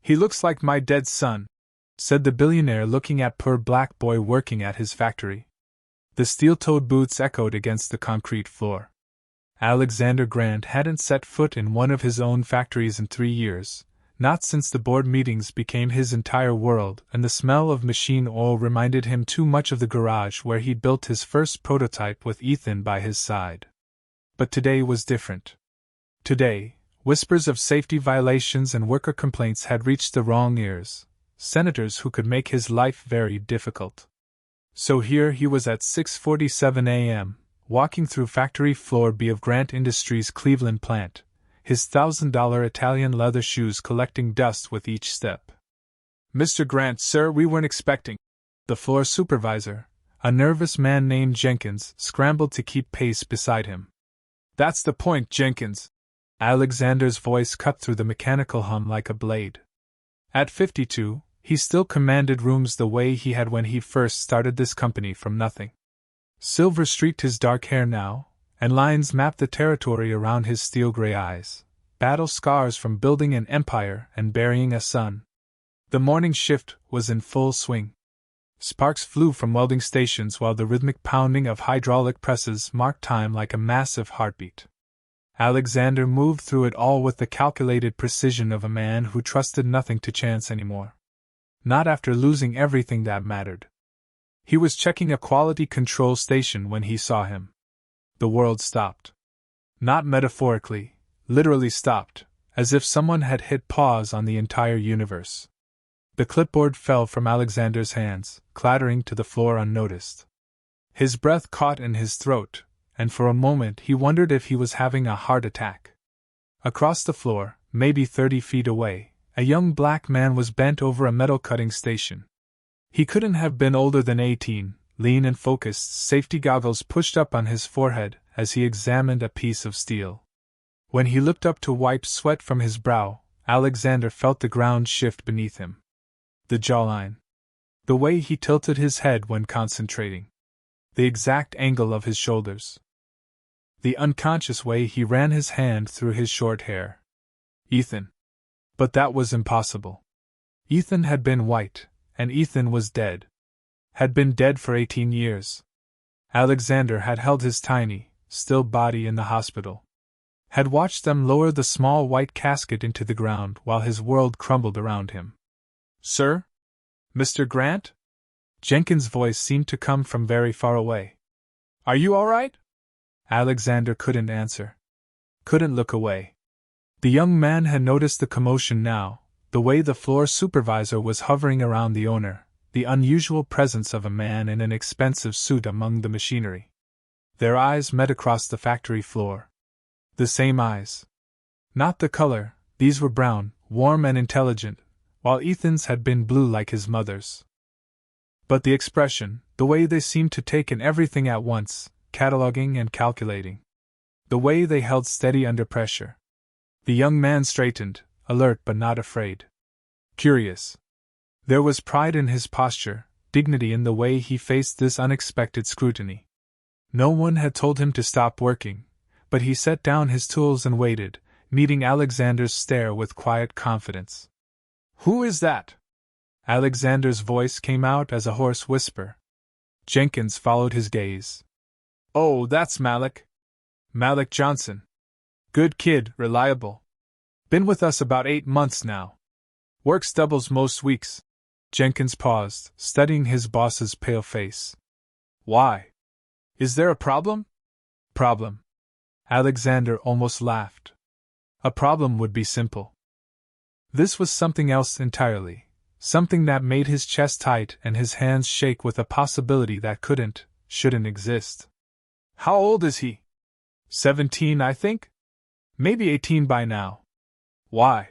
"He looks like my dead son," said the billionaire, looking at poor black boy working at his factory. The steel-toed boots echoed against the concrete floor. Alexander Grant hadn't set foot in one of his own factories in 3 years, not since the board meetings became his entire world, and the smell of machine oil reminded him too much of the garage where he'd built his first prototype with Ethan by his side. But today was different. Today, whispers of safety violations and worker complaints had reached the wrong ears, senators who could make his life very difficult. So here he was at 6:47 a.m., walking through factory floor B of Grant Industries' Cleveland plant, his $1,000 Italian leather shoes collecting dust with each step. "Mr. Grant, sir, we weren't expecting." The floor supervisor, a nervous man named Jenkins, scrambled to keep pace beside him. "That's the point, Jenkins." Alexander's voice cut through the mechanical hum like a blade. At 52, he still commanded rooms the way he had when he first started this company from nothing. Silver streaked his dark hair now, and lines mapped the territory around his steel-gray eyes, battle scars from building an empire and burying a son. The morning shift was in full swing. Sparks flew from welding stations while the rhythmic pounding of hydraulic presses marked time like a massive heartbeat. Alexander moved through it all with the calculated precision of a man who trusted nothing to chance anymore. Not after losing everything that mattered. He was checking a quality control station when he saw him. The world stopped. Not metaphorically, literally stopped, as if someone had hit pause on the entire universe. The clipboard fell from Alexander's hands, clattering to the floor unnoticed. His breath caught in his throat, and for a moment he wondered if he was having a heart attack. Across the floor, maybe 30 feet away, a young black man was bent over a metal cutting station. He couldn't have been older than 18, lean and focused, safety goggles pushed up on his forehead as he examined a piece of steel. When he looked up to wipe sweat from his brow, Alexander felt the ground shift beneath him. The jawline. The way he tilted his head when concentrating. The exact angle of his shoulders. The unconscious way he ran his hand through his short hair. Ethan. But that was impossible. Ethan had been white, and Ethan was dead. Had been dead for 18 years. Alexander had held his tiny, still body in the hospital. Had watched them lower the small white casket into the ground while his world crumbled around him. "Sir? Mr. Grant?" Jenkins' voice seemed to come from very far away. "Are you all right?" Alexander couldn't answer. Couldn't look away. The young man had noticed the commotion now, the way the floor supervisor was hovering around the owner, the unusual presence of a man in an expensive suit among the machinery. Their eyes met across the factory floor. The same eyes. Not the color, these were brown, warm and intelligent, while Ethan's had been blue like his mother's. But the expression, the way they seemed to take in everything at once, cataloging and calculating. The way they held steady under pressure. The young man straightened, alert but not afraid. Curious. There was pride in his posture, dignity in the way he faced this unexpected scrutiny. No one had told him to stop working, but he set down his tools and waited, meeting Alexander's stare with quiet confidence. "Who is that?" Alexander's voice came out as a hoarse whisper. Jenkins followed his gaze. "Oh, that's Malik. Malik Johnson. Good kid, reliable. Been with us about 8 months now. Works doubles most weeks." Jenkins paused, studying his boss's pale face. "Why? Is there a problem?" "Problem?" Alexander almost laughed. A problem would be simple. This was something else entirely, something that made his chest tight and his hands shake with a possibility that couldn't, shouldn't exist. "How old is he?" 17, I think? Maybe 18 by now." "Why?"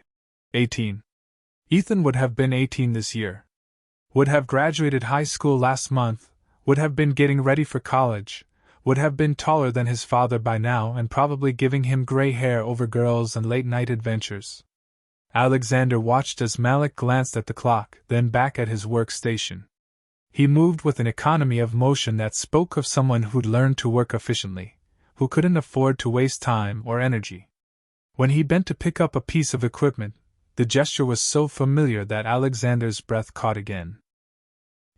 18. Ethan would have been 18 this year. Would have graduated high school last month, would have been getting ready for college, would have been taller than his father by now and probably giving him gray hair over girls and late-night adventures. Alexander watched as Malik glanced at the clock, then back at his workstation. He moved with an economy of motion that spoke of someone who'd learned to work efficiently, who couldn't afford to waste time or energy. When he bent to pick up a piece of equipment, The gesture was so familiar that Alexander's breath caught again.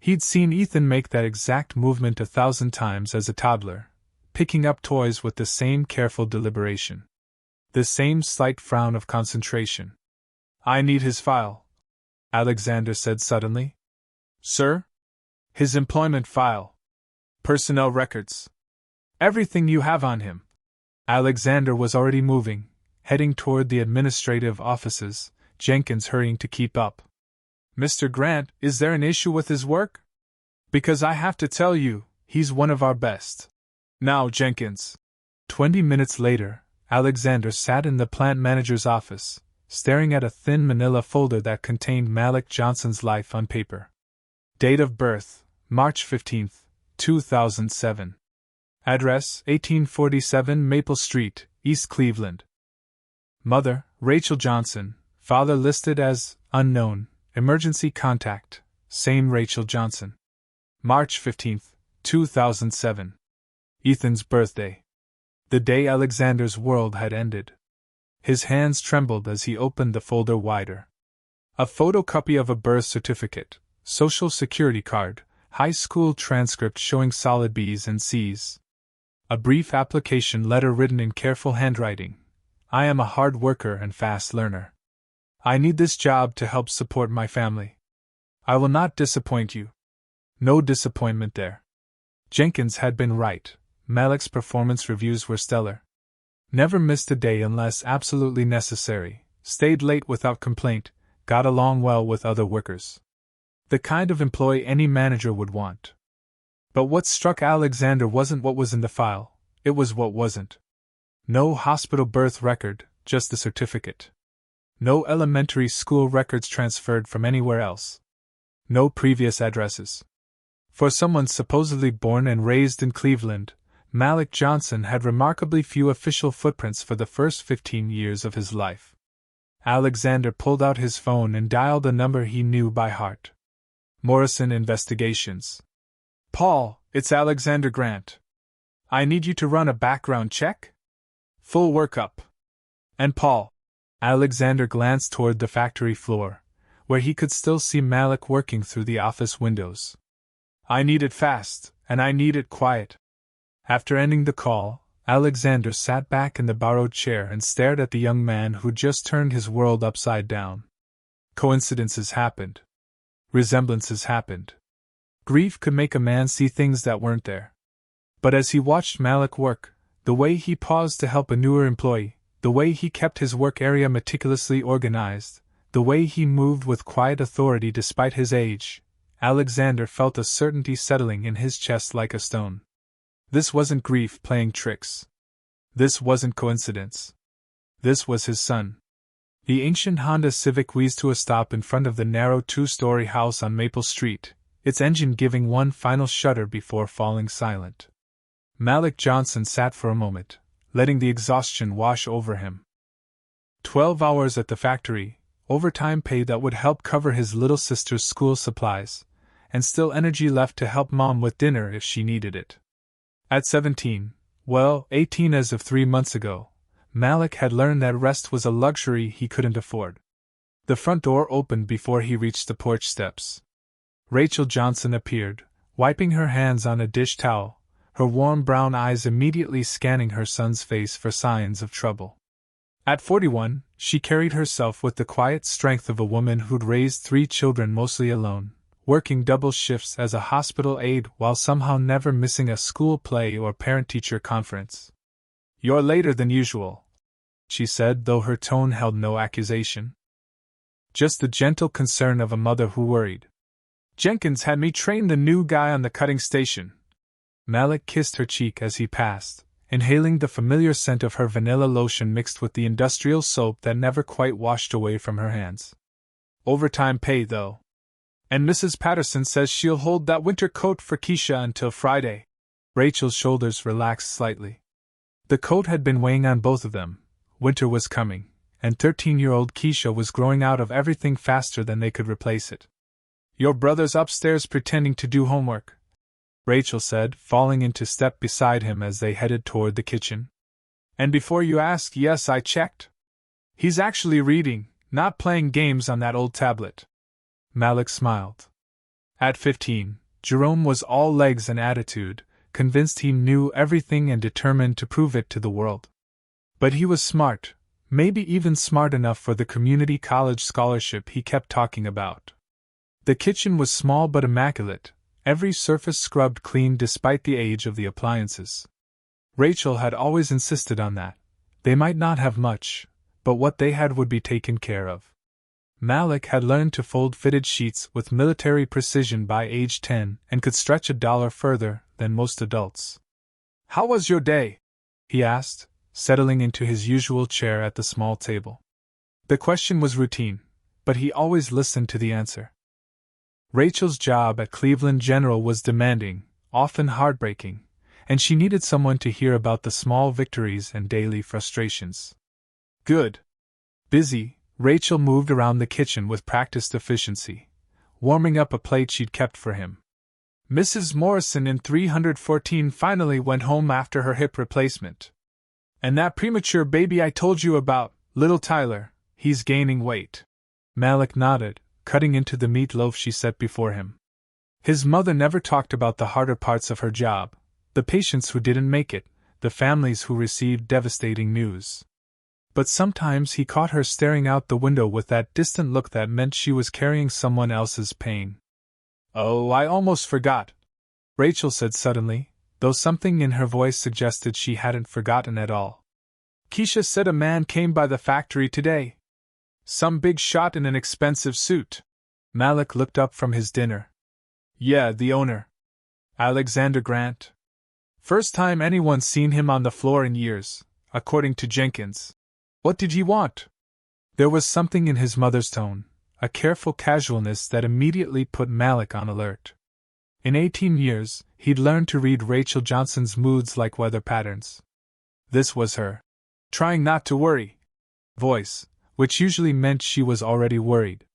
He'd seen Ethan make that exact movement 1,000 times as a toddler, picking up toys with the same careful deliberation. The same slight frown of concentration. "I need his file," Alexander said suddenly. "Sir?" "His employment file. Personnel records. Everything you have on him." Alexander was already moving, heading toward the administrative offices, Jenkins hurrying to keep up. "Mr. Grant, is there an issue with his work? Because I have to tell you, he's one of our best. Now, Jenkins." 20 minutes later, Alexander sat in the plant manager's office, staring at a thin manila folder that contained Malik Johnson's life on paper. Date of birth, March 15, 2007. Address, 1847 Maple Street, East Cleveland. Mother, Rachel Johnson. Father listed as unknown. Emergency contact, same Rachel Johnson. March 15, 2007. Ethan's birthday. The day Alexander's world had ended. His hands trembled as he opened the folder wider. A photocopy of a birth certificate, social security card, high school transcript showing solid B's and C's. A brief application letter written in careful handwriting. "I am a hard worker and fast learner. I need this job to help support my family. I will not disappoint you." No disappointment there. Jenkins had been right. Malik's performance reviews were stellar. Never missed a day unless absolutely necessary, stayed late without complaint, got along well with other workers. The kind of employee any manager would want. But what struck Alexander wasn't what was in the file, it was what wasn't. No hospital birth record, just the certificate. No elementary school records transferred from anywhere else. No previous addresses. For someone supposedly born and raised in Cleveland, Malik Johnson had remarkably few official footprints for the first 15 years of his life. Alexander pulled out his phone and dialed a number he knew by heart. Morrison Investigations. "Paul, it's Alexander Grant. I need you to run a background check? Full workup." "And Paul." Alexander glanced toward the factory floor, where he could still see Malik working through the office windows. "I need it fast, and I need it quiet." After ending the call, Alexander sat back in the borrowed chair and stared at the young man who'd just turned his world upside down. Coincidences happened. Resemblances happened. Grief could make a man see things that weren't there. But as he watched Malik work, the way he paused to help a newer employee, the way he kept his work area meticulously organized, the way he moved with quiet authority despite his age, Alexander felt a certainty settling in his chest like a stone. This wasn't grief playing tricks. This wasn't coincidence. This was his son. The ancient Honda Civic wheezed to a stop in front of the narrow two-story house on Maple Street, its engine giving one final shudder before falling silent. Malik Johnson sat for a moment, letting the exhaustion wash over him. 12 hours at the factory, overtime pay that would help cover his little sister's school supplies, and still energy left to help Mom with dinner if she needed it. At 17, 18 as of 3 months ago, Malik had learned that rest was a luxury he couldn't afford. The front door opened before he reached the porch steps. Rachel Johnson appeared, wiping her hands on a dish towel, her warm brown eyes immediately scanning her son's face for signs of trouble. At 41, she carried herself with the quiet strength of a woman who'd raised 3 children mostly alone, working double shifts as a hospital aide while somehow never missing a school play or parent-teacher conference. "You're later than usual," she said, though her tone held no accusation. Just the gentle concern of a mother who worried. "Jenkins had me train the new guy on the cutting station." Malik kissed her cheek as he passed, inhaling the familiar scent of her vanilla lotion mixed with the industrial soap that never quite washed away from her hands. "Overtime pay, though. And Mrs. Patterson says she'll hold that winter coat for Keisha until Friday." Rachel's shoulders relaxed slightly. The coat had been weighing on both of them. Winter was coming, and 13-year-old Keisha was growing out of everything faster than they could replace it. "Your brother's upstairs pretending to do homework," Rachel said, falling into step beside him as they headed toward the kitchen. "And before you ask, yes, I checked. He's actually reading, Not playing games on that old tablet. Malik smiled. At 15, Jerome was all legs and attitude, convinced he knew everything and determined to prove it to the world. But he was smart, maybe even smart enough for the community college scholarship he kept talking about. The kitchen was small but immaculate, every surface scrubbed clean despite the age of the appliances. Rachel had always insisted on that. They might not have much, but what they had would be taken care of. Malik had learned to fold fitted sheets with military precision by age 10 and could stretch $1 further than most adults. "How was your day?" he asked, settling into his usual chair at the small table. The question was routine, but he always listened to the answer. Rachel's job at Cleveland General was demanding, often heartbreaking, and she needed someone to hear about the small victories and daily frustrations. Good. Busy, Rachel moved around the kitchen with practiced efficiency, warming up a plate she'd kept for him. Mrs. Morrison in 314 finally went home after her hip replacement. "And that premature baby I told you about, little Tyler, he's gaining weight." Malik nodded, cutting into the meatloaf she set before him. His mother never talked about the harder parts of her job, the patients who didn't make it, the families who received devastating news. But sometimes he caught her staring out the window with that distant look that meant she was carrying someone else's pain. "Oh, I almost forgot," Rachel said suddenly, though something in her voice suggested she hadn't forgotten at all. "Keisha said a man came by the factory today. Some big shot in an expensive suit." Malik looked up from his dinner. "Yeah, the owner. Alexander Grant. First time anyone's seen him on the floor in years, according to Jenkins." "What did he want?" There was something in his mother's tone, a careful casualness that immediately put Malik on alert. In 18 years, he'd learned to read Rachel Johnson's moods like weather patterns. This was her trying not to worry voice, which usually meant she was already worried.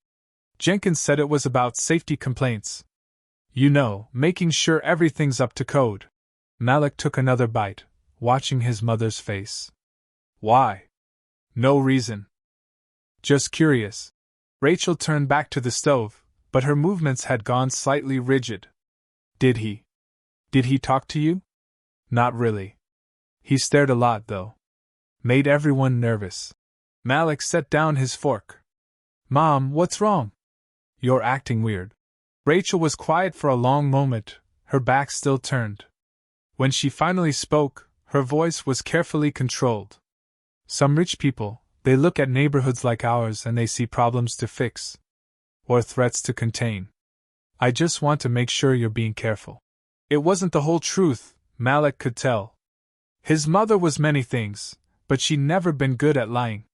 Jenkins said it was about safety complaints. "You know, making sure everything's up to code." Malik took another bite, watching his mother's face. "Why?" "No reason. Just curious." Rachel turned back to the stove, but her movements had gone slightly rigid. Did he talk to you?" "Not really. He stared a lot, though. Made everyone nervous." Malik set down his fork. "Mom, what's wrong?" "You're acting weird." Rachel was quiet for a long moment, her back still turned. When she finally spoke, her voice was carefully controlled. "Some rich people, they look at neighborhoods like ours and they see problems to fix. Or threats to contain. I just want to make sure you're being careful." It wasn't the whole truth, Malik could tell. His mother was many things, but she'd never been good at lying.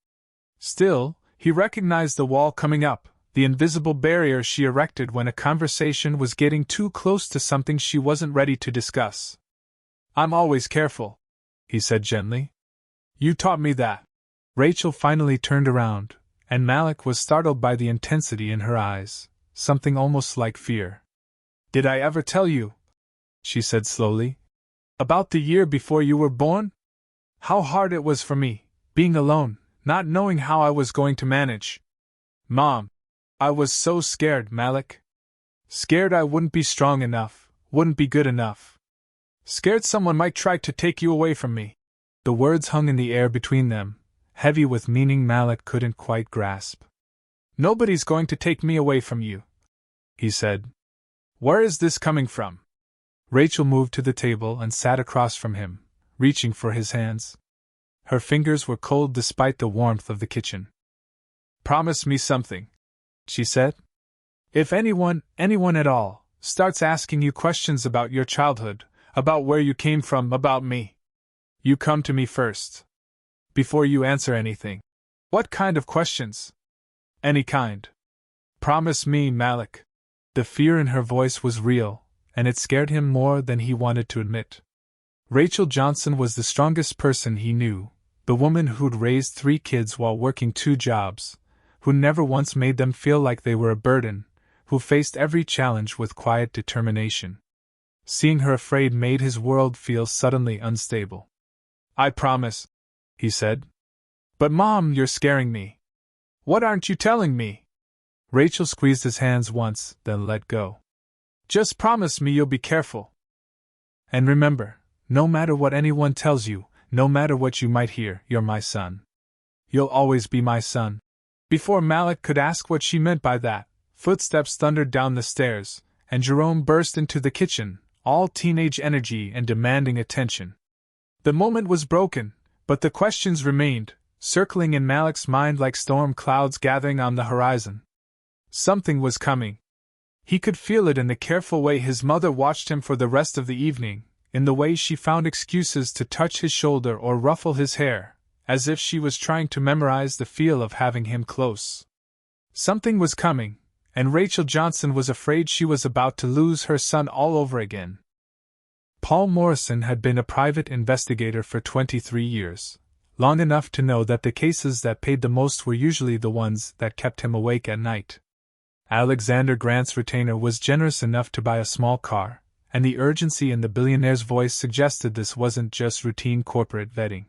Still, he recognized the wall coming up, the invisible barrier she erected when a conversation was getting too close to something she wasn't ready to discuss. "I'm always careful," he said gently. "You taught me that." Rachel finally turned around, and Malik was startled by the intensity in her eyes, something almost like fear. "Did I ever tell you," she said slowly, "about the year before you were born? How hard it was for me, being alone, not knowing how I was going to manage. Mom, I was so scared, Malik. Scared I wouldn't be strong enough, wouldn't be good enough. Scared someone might try to take you away from me." The words hung in the air between them, heavy with meaning Malik couldn't quite grasp. "Nobody's going to take me away from you," he said. "Where is this coming from?" Rachel moved to the table and sat across from him, reaching for his hands. Her fingers were cold despite the warmth of the kitchen. "Promise me something," she said. "If anyone at all, starts asking you questions about your childhood, about where you came from, about me, you come to me first. Before you answer anything." "What kind of questions?" "Any kind. Promise me, Malik." The fear in her voice was real, and it scared him more than he wanted to admit. Rachel Johnson was the strongest person he knew, the woman who'd raised 3 kids while working 2 jobs, who never once made them feel like they were a burden, who faced every challenge with quiet determination. Seeing her afraid made his world feel suddenly unstable. "I promise," he said. "But Mom, you're scaring me." What aren't you telling me? Rachel squeezed his hands once, then let go. Just promise me you'll be careful. And remember, no matter what anyone tells you, no matter what you might hear, you're my son. You'll always be my son. Before Malik could ask what she meant by that, footsteps thundered down the stairs, and Jerome burst into the kitchen, all teenage energy and demanding attention. The moment was broken, but the questions remained, circling in Malik's mind like storm clouds gathering on the horizon. Something was coming. He could feel it in the careful way his mother watched him for the rest of the evening, in the way she found excuses to touch his shoulder or ruffle his hair, as if she was trying to memorize the feel of having him close. Something was coming, and Rachel Johnson was afraid she was about to lose her son all over again. Paul Morrison had been a private investigator for 23 years, long enough to know that the cases that paid the most were usually the ones that kept him awake at night. Alexander Grant's retainer was generous enough to buy a small car, and the urgency in the billionaire's voice suggested this wasn't just routine corporate vetting.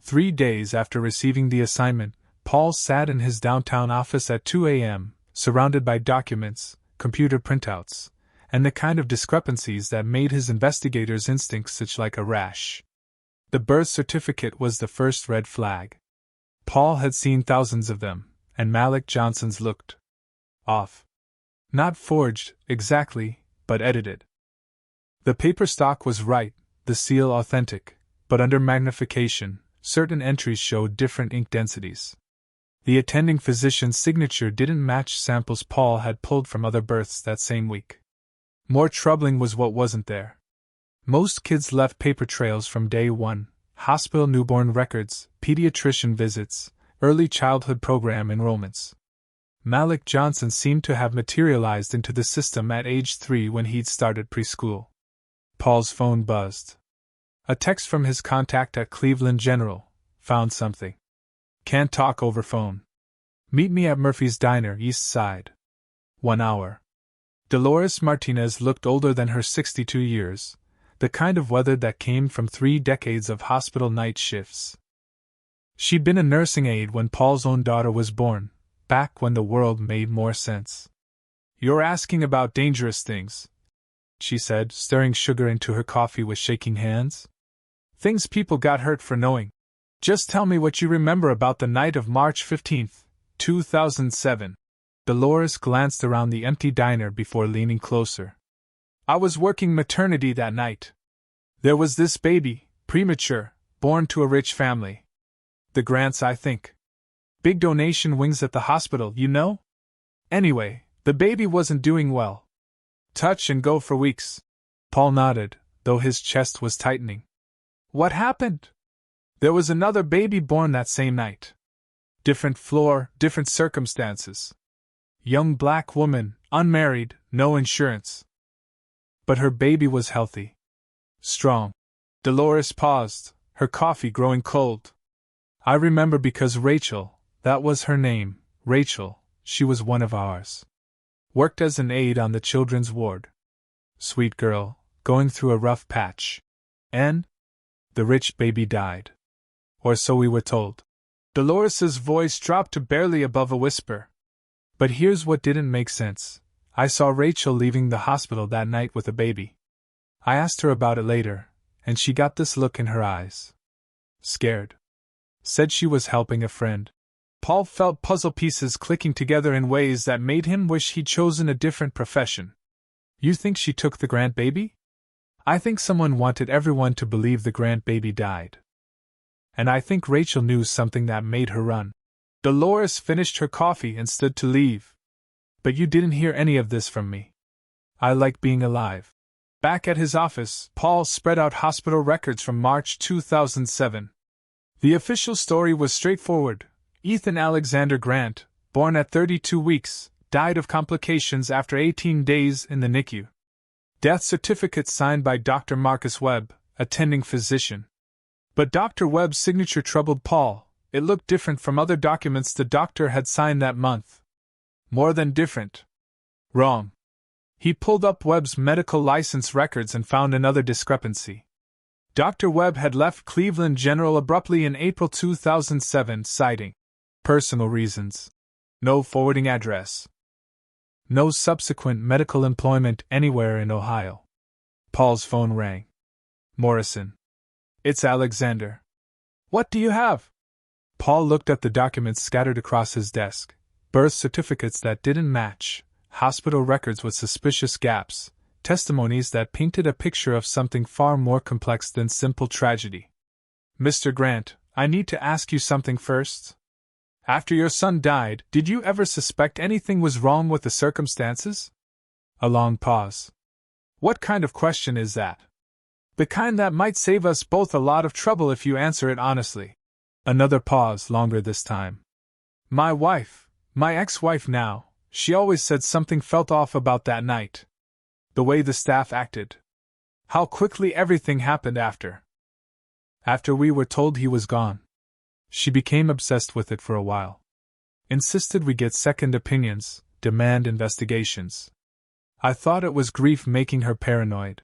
3 days after receiving the assignment, Paul sat in his downtown office at 2 a.m., surrounded by documents, computer printouts, and the kind of discrepancies that made his investigator's instincts itch like a rash. The birth certificate was the first red flag. Paul had seen thousands of them, and Malik Johnson's looked off. Not forged, exactly, but edited. The paper stock was right, the seal authentic, but under magnification, certain entries showed different ink densities. The attending physician's signature didn't match samples Paul had pulled from other births that same week. More troubling was what wasn't there. Most kids left paper trails from day one: hospital newborn records, pediatrician visits, early childhood program enrollments. Malik Johnson seemed to have materialized into the system at age 3 when he'd started preschool. Paul's phone buzzed. A text from his contact at Cleveland General. Found something. Can't talk over phone. Meet me at Murphy's Diner, East Side. 1 hour. Dolores Martinez looked older than her 62 years, the kind of weather that came from 3 decades of hospital night shifts. She'd been a nursing aide when Paul's own daughter was born, back when the world made more sense. You're asking about dangerous things, she said, stirring sugar into her coffee with shaking hands. Things people got hurt for knowing. Just tell me what you remember about the night of March 15, 2007. Dolores glanced around the empty diner before leaning closer. I was working maternity that night. There was this baby, premature, born to a rich family. The Grants, I think. Big donation wings at the hospital, you know? Anyway, the baby wasn't doing well. Touch and go for weeks. Paul nodded, though his chest was tightening. What happened? There was another baby born that same night. Different floor, different circumstances. Young black woman, unmarried, no insurance. But her baby was healthy. Strong. Dolores paused, her coffee growing cold. I remember because Rachel, that was her name, Rachel, she was one of ours. Worked as an aide on the children's ward. Sweet girl, going through a rough patch. And the rich baby died. Or so we were told. Dolores's voice dropped to barely above a whisper. But here's what didn't make sense. I saw Rachel leaving the hospital that night with a baby. I asked her about it later, and she got this look in her eyes. Scared. Said she was helping a friend. Paul felt puzzle pieces clicking together in ways that made him wish he'd chosen a different profession. You think she took the Grant baby? I think someone wanted everyone to believe the Grant baby died. And I think Rachel knew something that made her run. Dolores finished her coffee and stood to leave. But you didn't hear any of this from me. I like being alive. Back at his office, Paul spread out hospital records from March 2007. The official story was straightforward. Ethan Alexander Grant, born at 32 weeks, died of complications after 18 days in the NICU. Death certificate signed by Dr. Marcus Webb, attending physician. But Dr. Webb's signature troubled Paul. It looked different from other documents the doctor had signed that month. More than different. Wrong. He pulled up Webb's medical license records and found another discrepancy. Dr. Webb had left Cleveland General abruptly in April 2007, citing personal reasons. No forwarding address. No subsequent medical employment anywhere in Ohio. Paul's phone rang. Morrison. It's Alexander. What do you have? Paul looked at the documents scattered across his desk. Birth certificates that didn't match, hospital records with suspicious gaps, testimonies that painted a picture of something far more complex than simple tragedy. Mr. Grant, I need to ask you something first. After your son died, did you ever suspect anything was wrong with the circumstances? A long pause. What kind of question is that? The kind that might save us both a lot of trouble if you answer it honestly. Another pause, longer this time. My wife, my ex-wife now, she always said something felt off about that night. The way the staff acted. How quickly everything happened after. After we were told he was gone. She became obsessed with it for a while. Insisted we get second opinions, demand investigations. I thought it was grief making her paranoid.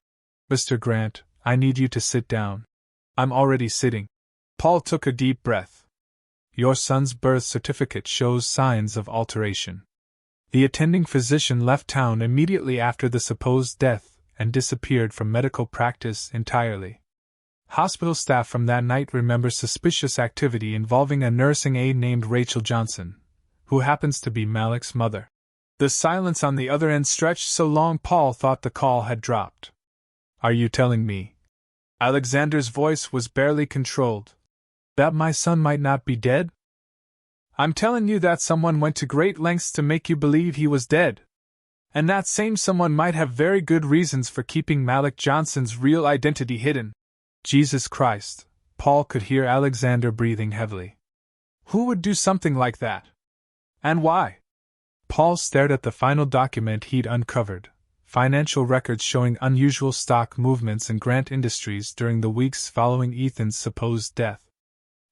Mr. Grant, I need you to sit down. I'm already sitting. Paul took a deep breath. Your son's birth certificate shows signs of alteration. The attending physician left town immediately after the supposed death and disappeared from medical practice entirely. Hospital staff from that night remember suspicious activity involving a nursing aide named Rachel Johnson, who happens to be Malik's mother. The silence on the other end stretched so long Paul thought the call had dropped. Are you telling me? Alexander's voice was barely controlled. That my son might not be dead? I'm telling you that someone went to great lengths to make you believe he was dead. And that same someone might have very good reasons for keeping Malik Johnson's real identity hidden. Jesus Christ, Paul could hear Alexander breathing heavily. Who would do something like that? And why? Paul stared at the final document he'd uncovered. Financial records showing unusual stock movements in Grant Industries during the weeks following Ethan's supposed death.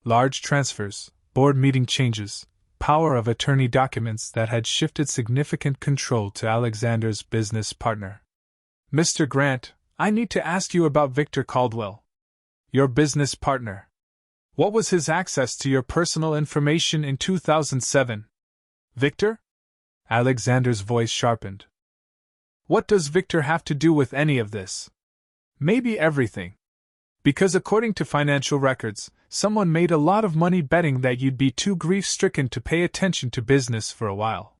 Large transfers, board meeting changes, power of attorney documents that had shifted significant control to Alexander's business partner. Mr. Grant, I need to ask you about Victor Caldwell. Your business partner. What was his access to your personal information in 2007? Victor? Alexander's voice sharpened. What does Victor have to do with any of this? Maybe everything. Because according to financial records, someone made a lot of money betting that you'd be too grief-stricken to pay attention to business for a while.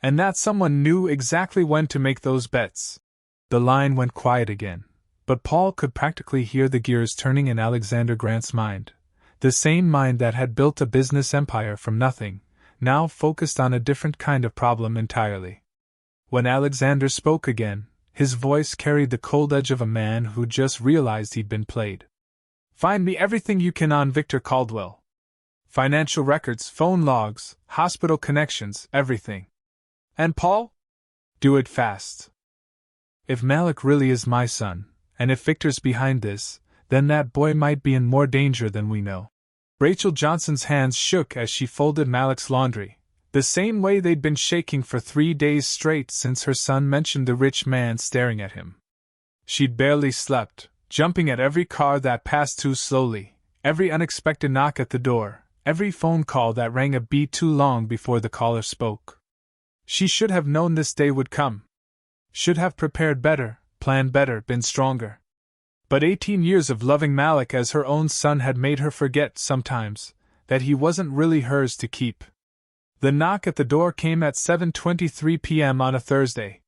And that someone knew exactly when to make those bets. The line went quiet again, but Paul could practically hear the gears turning in Alexander Grant's mind. The same mind that had built a business empire from nothing, now focused on a different kind of problem entirely. When Alexander spoke again, his voice carried the cold edge of a man who just realized he'd been played. Find me everything you can on Victor Caldwell. Financial records, phone logs, hospital connections, everything. And Paul? Do it fast. If Malik really is my son, and if Victor's behind this, then that boy might be in more danger than we know. Rachel Johnson's hands shook as she folded Malik's laundry. The same way they'd been shaking for 3 days straight since her son mentioned the rich man staring at him. She'd barely slept, jumping at every car that passed too slowly, every unexpected knock at the door, every phone call that rang a beat too long before the caller spoke. She should have known this day would come. Should have prepared better, planned better, been stronger. But 18 years of loving Malik as her own son had made her forget, sometimes, that he wasn't really hers to keep. The knock at the door came at 7:23 p.m. on a Thursday.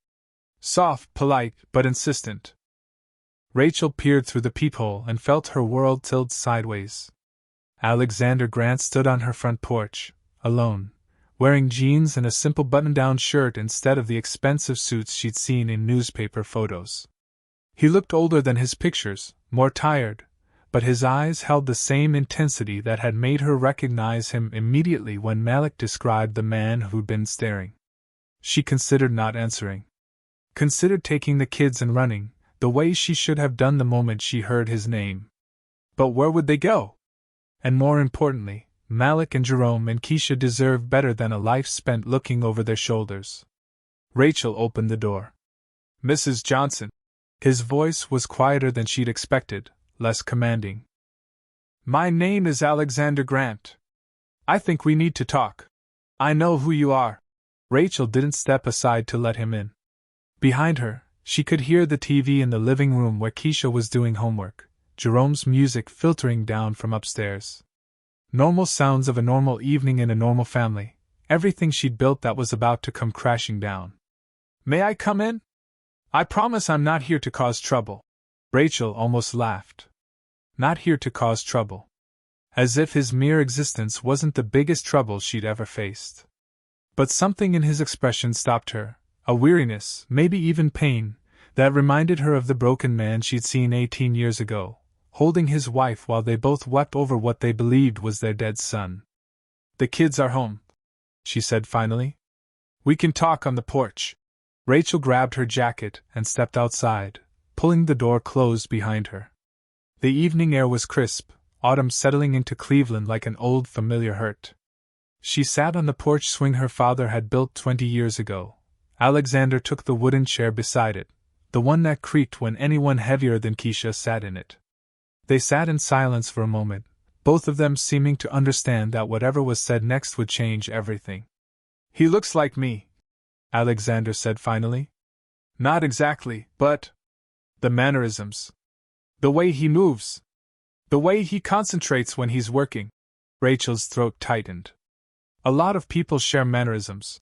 Soft, polite, but insistent. Rachel peered through the peephole and felt her world tilt sideways. Alexander Grant stood on her front porch, alone, wearing jeans and a simple button-down shirt instead of the expensive suits she'd seen in newspaper photos. He looked older than his pictures, more tired, but his eyes held the same intensity that had made her recognize him immediately when Malik described the man who'd been staring. She considered not answering. Considered taking the kids and running, the way she should have done the moment she heard his name. But where would they go? And more importantly, Malik and Jerome and Keisha deserved better than a life spent looking over their shoulders. Rachel opened the door. Mrs. Johnson. His voice was quieter than she'd expected, less commanding. My name is Alexander Grant. I think we need to talk. I know who you are. Rachel didn't step aside to let him in. Behind her, she could hear the TV in the living room where Keisha was doing homework, Jerome's music filtering down from upstairs. Normal sounds of a normal evening in a normal family, everything she'd built that was about to come crashing down. May I come in? I promise I'm not here to cause trouble. Rachel almost laughed. Not here to cause trouble. As if his mere existence wasn't the biggest trouble she'd ever faced. But something in his expression stopped her, a weariness, maybe even pain, that reminded her of the broken man she'd seen 18 years ago, holding his wife while they both wept over what they believed was their dead son. The kids are home, she said finally. We can talk on the porch. Rachel grabbed her jacket and stepped outside, pulling the door closed behind her. The evening air was crisp, autumn settling into Cleveland like an old familiar hurt. She sat on the porch swing her father had built 20 years ago. Alexander took the wooden chair beside it, the one that creaked when anyone heavier than Keisha sat in it. They sat in silence for a moment, both of them seeming to understand that whatever was said next would change everything. He looks like me, Alexander said finally. Not exactly, but the mannerisms. The way he moves. The way he concentrates when he's working. Rachel's throat tightened. A lot of people share mannerisms.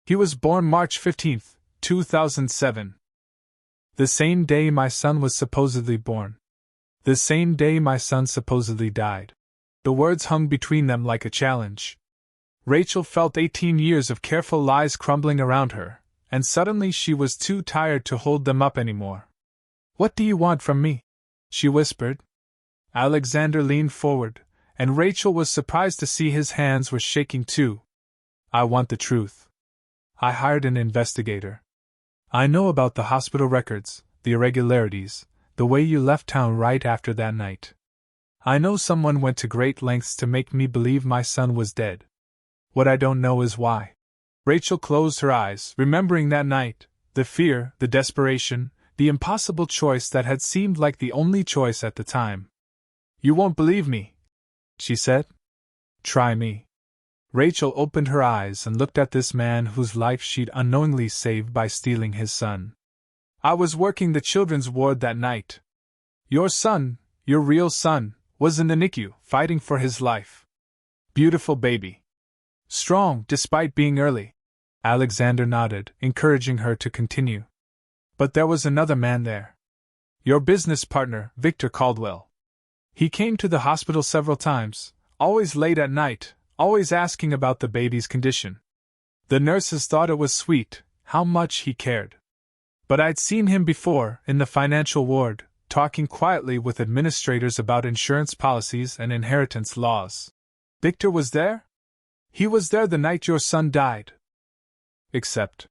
He was born March 15, 2007. The same day my son was supposedly born. The same day my son supposedly died. The words hung between them like a challenge. Rachel felt 18 years of careful lies crumbling around her, and suddenly she was too tired to hold them up anymore. What do you want from me? She whispered. Alexander leaned forward, and Rachel was surprised to see his hands were shaking too. I want the truth. I hired an investigator. I know about the hospital records, the irregularities, the way you left town right after that night. I know someone went to great lengths to make me believe my son was dead. What I don't know is why. Rachel closed her eyes, remembering that night, the fear, the desperation, the impossible choice that had seemed like the only choice at the time. You won't believe me, she said. Try me. Rachel opened her eyes and looked at this man whose life she'd unknowingly saved by stealing his son. I was working the children's ward that night. Your son, your real son, was in the NICU, fighting for his life. Beautiful baby. Strong, despite being early. Alexander nodded, encouraging her to continue. But there was another man there. Your business partner, Victor Caldwell. He came to the hospital several times, always late at night, always asking about the baby's condition. The nurses thought it was sweet, how much he cared. But I'd seen him before, in the financial ward, talking quietly with administrators about insurance policies and inheritance laws. Victor was there? He was there the night your son died. Except.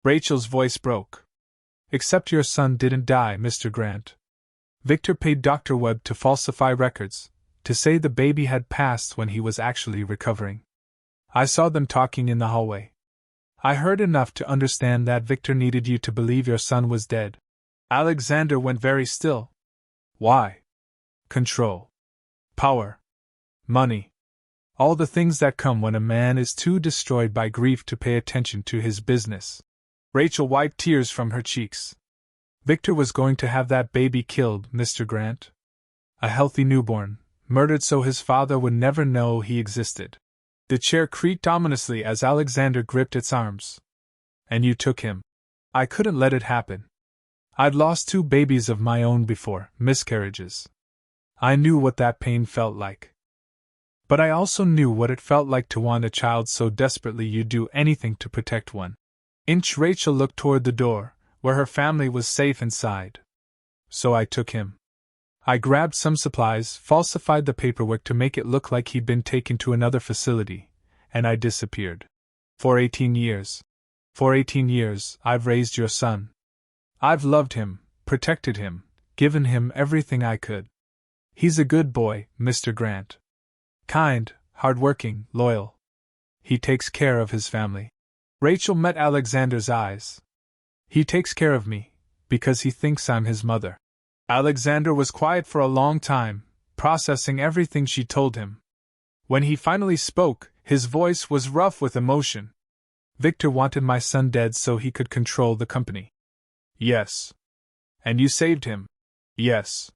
Rachel's voice broke. Except your son didn't die, Mr. Grant. Victor paid Dr. Webb to falsify records, to say the baby had passed when he was actually recovering. I saw them talking in the hallway. I heard enough to understand that Victor needed you to believe your son was dead. Alexander went very still. Why? Control. Power. Money. All the things that come when a man is too destroyed by grief to pay attention to his business. Rachel wiped tears from her cheeks. Victor was going to have that baby killed, Mr. Grant. A healthy newborn, murdered so his father would never know he existed. The chair creaked ominously as Alexander gripped its arms. And you took him. I couldn't let it happen. I'd lost 2 babies of my own before, miscarriages. I knew what that pain felt like. But I also knew what it felt like to want a child so desperately you'd do anything to protect one. Rachel looked toward the door, where her family was safe inside. So I took him. I grabbed some supplies, falsified the paperwork to make it look like he'd been taken to another facility, and I disappeared. For 18 years. For 18 years, I've raised your son. I've loved him, protected him, given him everything I could. He's a good boy, Mr. Grant. Kind, hard-working, loyal. He takes care of his family. Rachel met Alexander's eyes. He takes care of me, because he thinks I'm his mother. Alexander was quiet for a long time, processing everything she told him. When he finally spoke, His voice was rough with emotion. Victor wanted my son dead so he could control the company. Yes. And you saved him? Yes.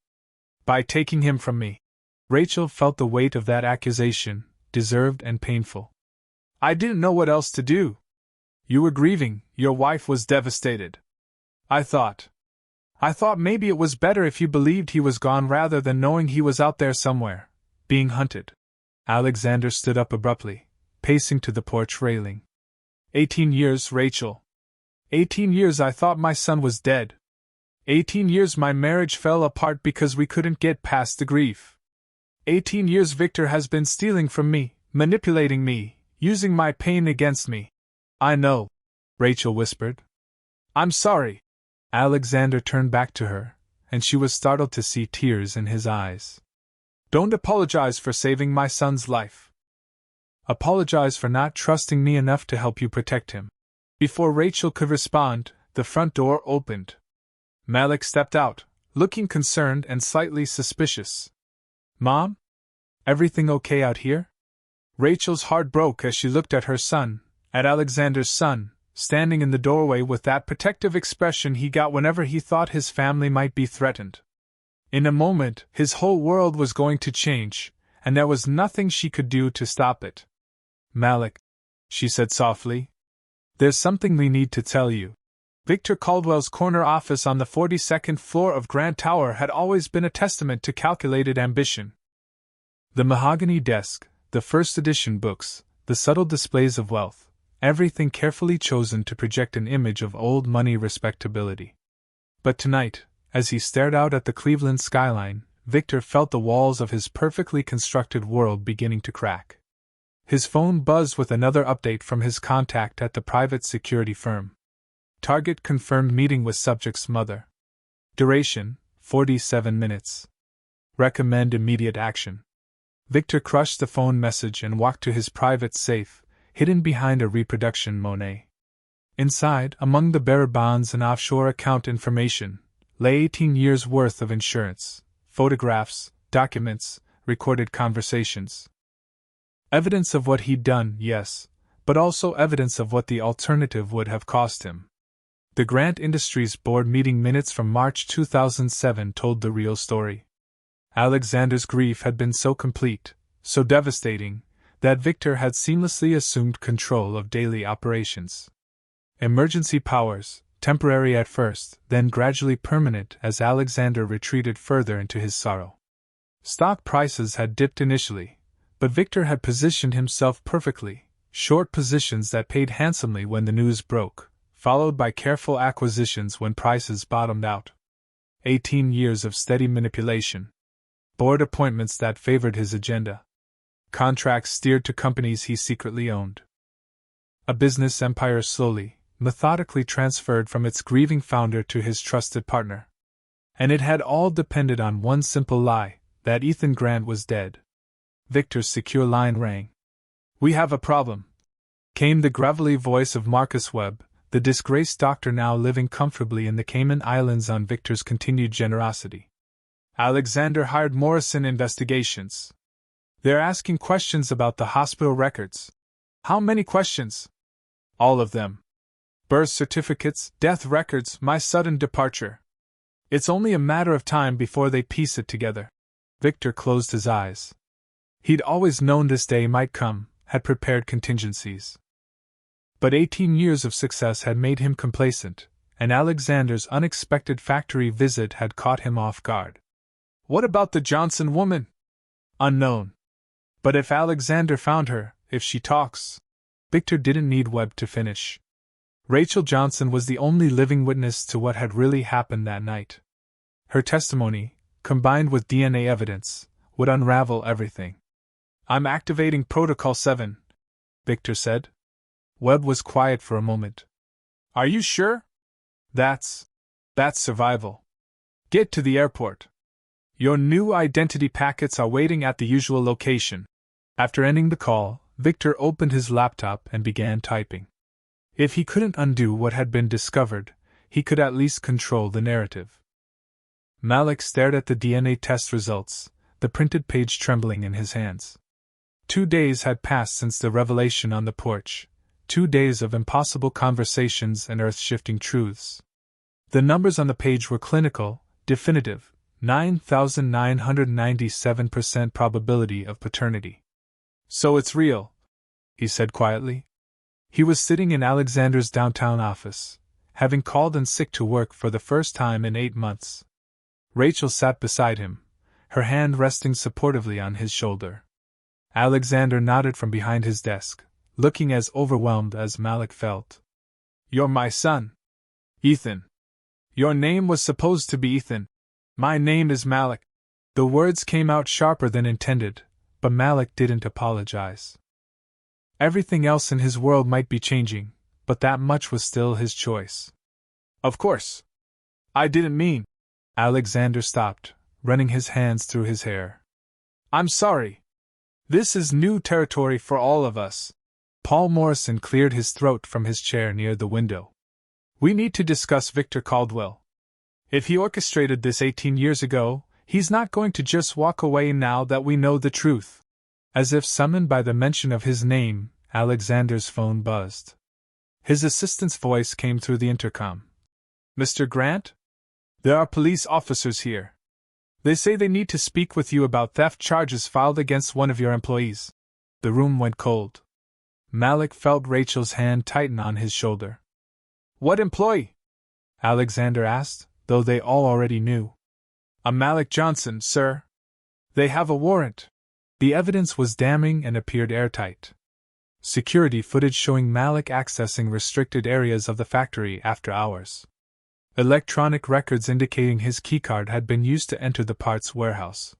By taking him from me. Rachel felt the weight of that accusation, deserved and painful. I didn't know what else to do. You were grieving, your wife was devastated. I thought maybe it was better if you believed he was gone rather than knowing he was out there somewhere, being hunted. Alexander stood up abruptly, pacing to the porch railing. 18 years, Rachel. 18 years I thought my son was dead. 18 years my marriage fell apart because we couldn't get past the grief. 18 years Victor has been stealing from me, manipulating me, using my pain against me. I know, Rachel whispered. I'm sorry. Alexander turned back to her, and she was startled to see tears in his eyes. Don't apologize for saving my son's life. Apologize for not trusting me enough to help you protect him. Before Rachel could respond, the front door opened. Malik stepped out, looking concerned and slightly suspicious. Mom? Everything okay out here? Rachel's heart broke as she looked at her son, at Alexander's son, standing in the doorway with that protective expression he got whenever he thought his family might be threatened. In a moment, his whole world was going to change, and there was nothing she could do to stop it. Malik, she said softly, there's something we need to tell you. Victor Caldwell's corner office on the 42nd floor of Grand Tower had always been a testament to calculated ambition. The mahogany desk, the first edition books, the subtle displays of wealth, everything carefully chosen to project an image of old money respectability. But tonight, as he stared out at the Cleveland skyline, Victor felt the walls of his perfectly constructed world beginning to crack. His phone buzzed with another update from his contact at the private security firm. Target confirmed meeting with subject's mother. Duration, 47 minutes. Recommend immediate action. Victor crushed the phone message and walked to his private safe, hidden behind a reproduction Monet. Inside, among the bearer bonds and offshore account information, lay 18 years' worth of insurance, photographs, documents, recorded conversations. Evidence of what he'd done, yes, but also evidence of what the alternative would have cost him. The Grant Industries Board meeting minutes from March 2007 told the real story. Alexander's grief had been so complete, so devastating, that Victor had seamlessly assumed control of daily operations. Emergency powers, temporary at first, then gradually permanent as Alexander retreated further into his sorrow. Stock prices had dipped initially, but Victor had positioned himself perfectly, short positions that paid handsomely when the news broke, followed by careful acquisitions when prices bottomed out. 18 years of steady manipulation. Board appointments that favored his agenda. Contracts steered to companies he secretly owned. A business empire slowly, methodically transferred from its grieving founder to his trusted partner. And it had all depended on one simple lie, that Ethan Grant was dead. Victor's secure line rang. We have a problem, came the gravelly voice of Marcus Webb, the disgraced doctor now living comfortably in the Cayman Islands on Victor's continued generosity. Alexander hired Morrison Investigations. They're asking questions about the hospital records. How many questions? All of them. Birth certificates, death records, my sudden departure. It's only a matter of time before they piece it together. Victor closed his eyes. He'd always known this day might come, had prepared contingencies. But 18 years of success had made him complacent, and Alexander's unexpected factory visit had caught him off guard. What about the Johnson woman? Unknown. But if Alexander found her, if she talks... Victor didn't need Webb to finish. Rachel Johnson was the only living witness to what had really happened that night. Her testimony, combined with DNA evidence, would unravel everything. I'm activating Protocol 7, Victor said. Webb was quiet for a moment. Are you sure? That's survival. Get to the airport. Your new identity packets are waiting at the usual location. After ending the call, Victor opened his laptop and began typing. If he couldn't undo what had been discovered, he could at least control the narrative. Malik stared at the DNA test results, the printed page trembling in his hands. 2 days had passed since the revelation on the porch, 2 days of impossible conversations and earth-shifting truths. The numbers on the page were clinical, definitive, 9,997% probability of paternity. "So it's real," he said quietly. He was sitting in Alexander's downtown office, having called in sick to work for the first time in 8 months. Rachel sat beside him, her hand resting supportively on his shoulder. Alexander nodded from behind his desk, looking as overwhelmed as Malik felt. "You're my son, Ethan. Your name was supposed to be Ethan. My name is Malik." The words came out sharper than intended, but Malik didn't apologize. Everything else in his world might be changing, but that much was still his choice. "Of course. I didn't mean." Alexander stopped, running his hands through his hair. "I'm sorry. This is new territory for all of us." Paul Morrison cleared his throat from his chair near the window. "We need to discuss Victor Caldwell. If he orchestrated this 18 years ago, he's not going to just walk away now that we know the truth." As if summoned by the mention of his name, Alexander's phone buzzed. His assistant's voice came through the intercom. "Mr. Grant? There are police officers here. They say they need to speak with you about theft charges filed against one of your employees." The room went cold. Malik felt Rachel's hand tighten on his shoulder. "What employee?" Alexander asked, though they all already knew. "A Malik Johnson, sir. They have a warrant." The evidence was damning and appeared airtight. Security footage showing Malik accessing restricted areas of the factory after hours. Electronic records indicating his keycard had been used to enter the parts warehouse.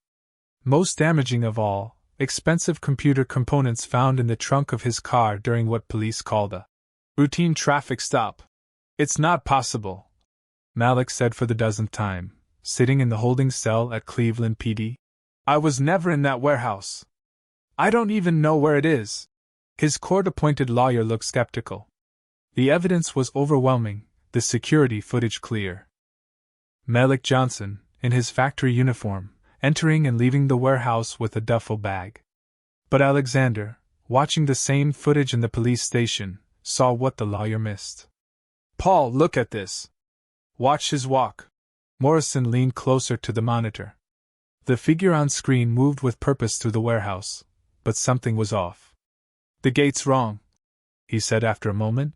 Most damaging of all, expensive computer components found in the trunk of his car during what police called a routine traffic stop. "It's not possible," Malik said for the dozenth time, sitting in the holding cell at Cleveland PD. "I was never in that warehouse. I don't even know where it is." His court-appointed lawyer looked skeptical. The evidence was overwhelming, the security footage clear. Malik Johnson, in his factory uniform, entering and leaving the warehouse with a duffel bag. But Alexander, watching the same footage in the police station, saw what the lawyer missed. "Paul, look at this. Watch his walk." Morrison leaned closer to the monitor. The figure on screen moved with purpose through the warehouse, but something was off. "The gate's wrong," he said after a moment.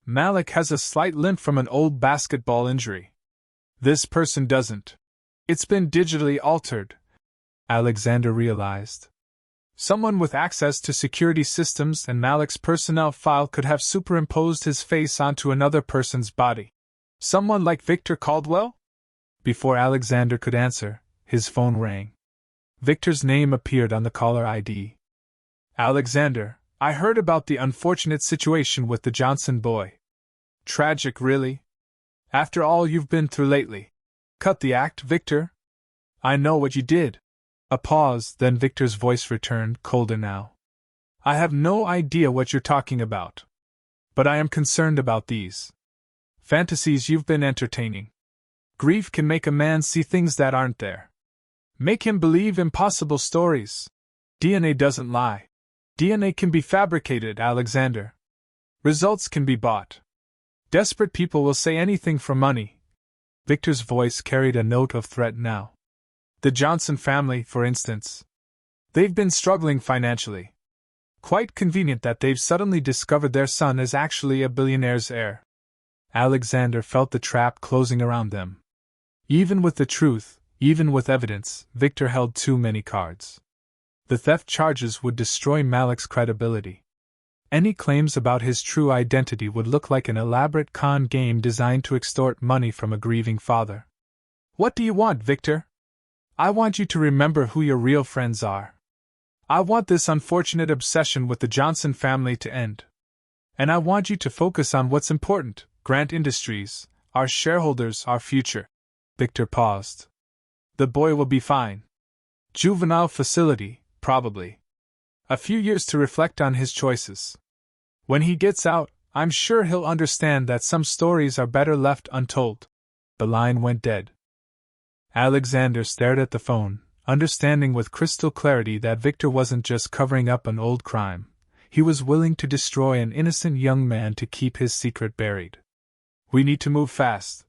"Malik has a slight limp from an old basketball injury. This person doesn't. It's been digitally altered," Alexander realized. Someone with access to security systems and Malik's personnel file could have superimposed his face onto another person's body. Someone like Victor Caldwell? Before Alexander could answer, his phone rang. Victor's name appeared on the caller ID. "Alexander, I heard about the unfortunate situation with the Johnson boy. Tragic, really? After all you've been through lately. Cut the act, Victor. I know what you did." A pause, then Victor's voice returned, colder now. "I have no idea what you're talking about. But I am concerned about these fantasies you've been entertaining. Grief can make a man see things that aren't there. Make him believe impossible stories. DNA doesn't lie. DNA can be fabricated, Alexander. Results can be bought. Desperate people will say anything for money." Victor's voice carried a note of threat now. "The Johnson family, for instance. They've been struggling financially. Quite convenient that they've suddenly discovered their son is actually a billionaire's heir." Alexander felt the trap closing around them. Even with the truth, even with evidence, Victor held too many cards. The theft charges would destroy Malik's credibility. Any claims about his true identity would look like an elaborate con game designed to extort money from a grieving father. "What do you want, Victor?" "I want you to remember who your real friends are. I want this unfortunate obsession with the Johnson family to end. And I want you to focus on what's important, Grant Industries, our shareholders, our future." Victor paused. "The boy will be fine. Juvenile facility, probably. A few years to reflect on his choices. When he gets out, I'm sure he'll understand that some stories are better left untold." The line went dead. Alexander stared at the phone, understanding with crystal clarity that Victor wasn't just covering up an old crime, he was willing to destroy an innocent young man to keep his secret buried. "We need to move fast,"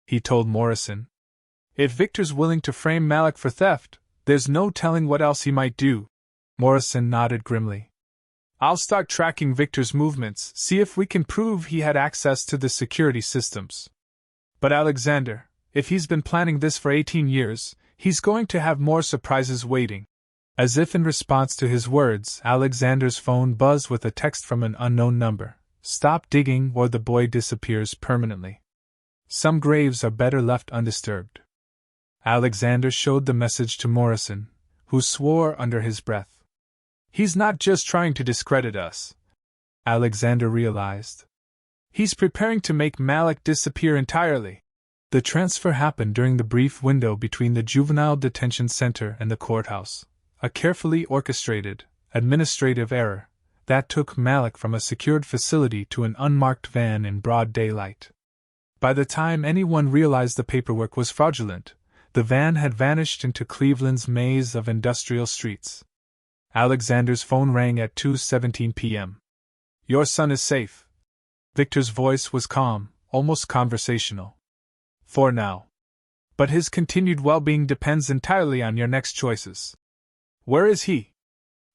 he told Morrison. "If Victor's willing to frame Malik for theft, there's no telling what else he might do." Morrison nodded grimly. "I'll start tracking Victor's movements, see if we can prove he had access to the security systems. But Alexander, if he's been planning this for 18 years, he's going to have more surprises waiting." As if in response to his words, Alexander's phone buzzed with a text from an unknown number. "Stop digging or the boy disappears permanently. Some graves are better left undisturbed." Alexander showed the message to Morrison, who swore under his breath. "He's not just trying to discredit us," Alexander realized. "He's preparing to make Malik disappear entirely." The transfer happened during the brief window between the juvenile detention center and the courthouse, a carefully orchestrated, administrative error that took Malik from a secured facility to an unmarked van in broad daylight. By the time anyone realized the paperwork was fraudulent, the van had vanished into Cleveland's maze of industrial streets. Alexander's phone rang at 2:17 p.m. "Your son is safe." Victor's voice was calm, almost conversational. "For now. But his continued well-being depends entirely on your next choices." "Where is he?"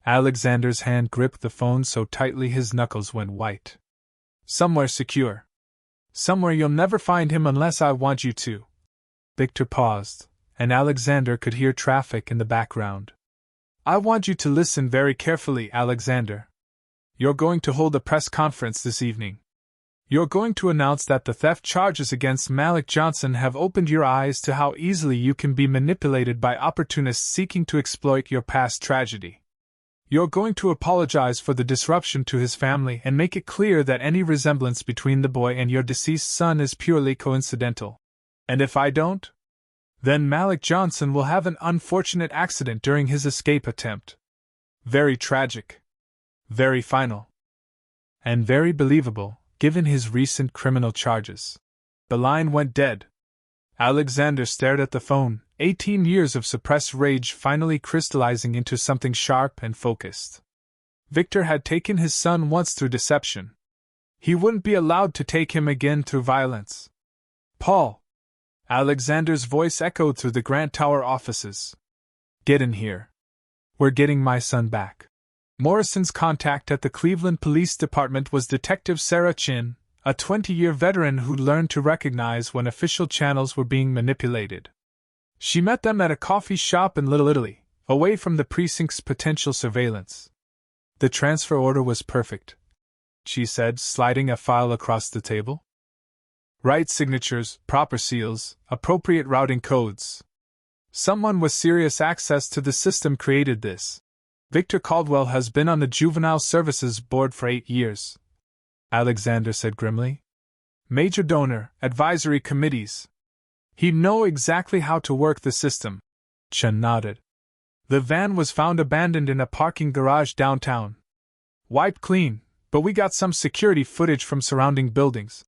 Alexander's hand gripped the phone so tightly his knuckles went white. "Somewhere secure. Somewhere you'll never find him unless I want you to." Victor paused, and Alexander could hear traffic in the background. "I want you to listen very carefully, Alexander. You're going to hold a press conference this evening. You're going to announce that the theft charges against Malik Johnson have opened your eyes to how easily you can be manipulated by opportunists seeking to exploit your past tragedy. You're going to apologize for the disruption to his family and make it clear that any resemblance between the boy and your deceased son is purely coincidental. And if I don't, then Malik Johnson will have an unfortunate accident during his escape attempt. Very tragic. Very final. And very believable, given his recent criminal charges." The line went dead. Alexander stared at the phone, 18 years of suppressed rage finally crystallizing into something sharp and focused. Victor had taken his son once through deception. He wouldn't be allowed to take him again through violence. "Paul!" Alexander's voice echoed through the Grant Tower offices. "Get in here. We're getting my son back." Morrison's contact at the Cleveland Police Department was Detective Sarah Chin, a 20-year veteran who'd learned to recognize when official channels were being manipulated. She met them at a coffee shop in Little Italy, away from the precinct's potential surveillance. "The transfer order was perfect," she said, sliding a file across the table. "Right signatures, proper seals, appropriate routing codes. Someone with serious access to the system created this. Victor Caldwell has been on the Juvenile Services Board for 8 years," Alexander said grimly. "Major donor, advisory committees. He'd know exactly how to work the system." Chen nodded. "The van was found abandoned in a parking garage downtown. Wiped clean, but we got some security footage from surrounding buildings."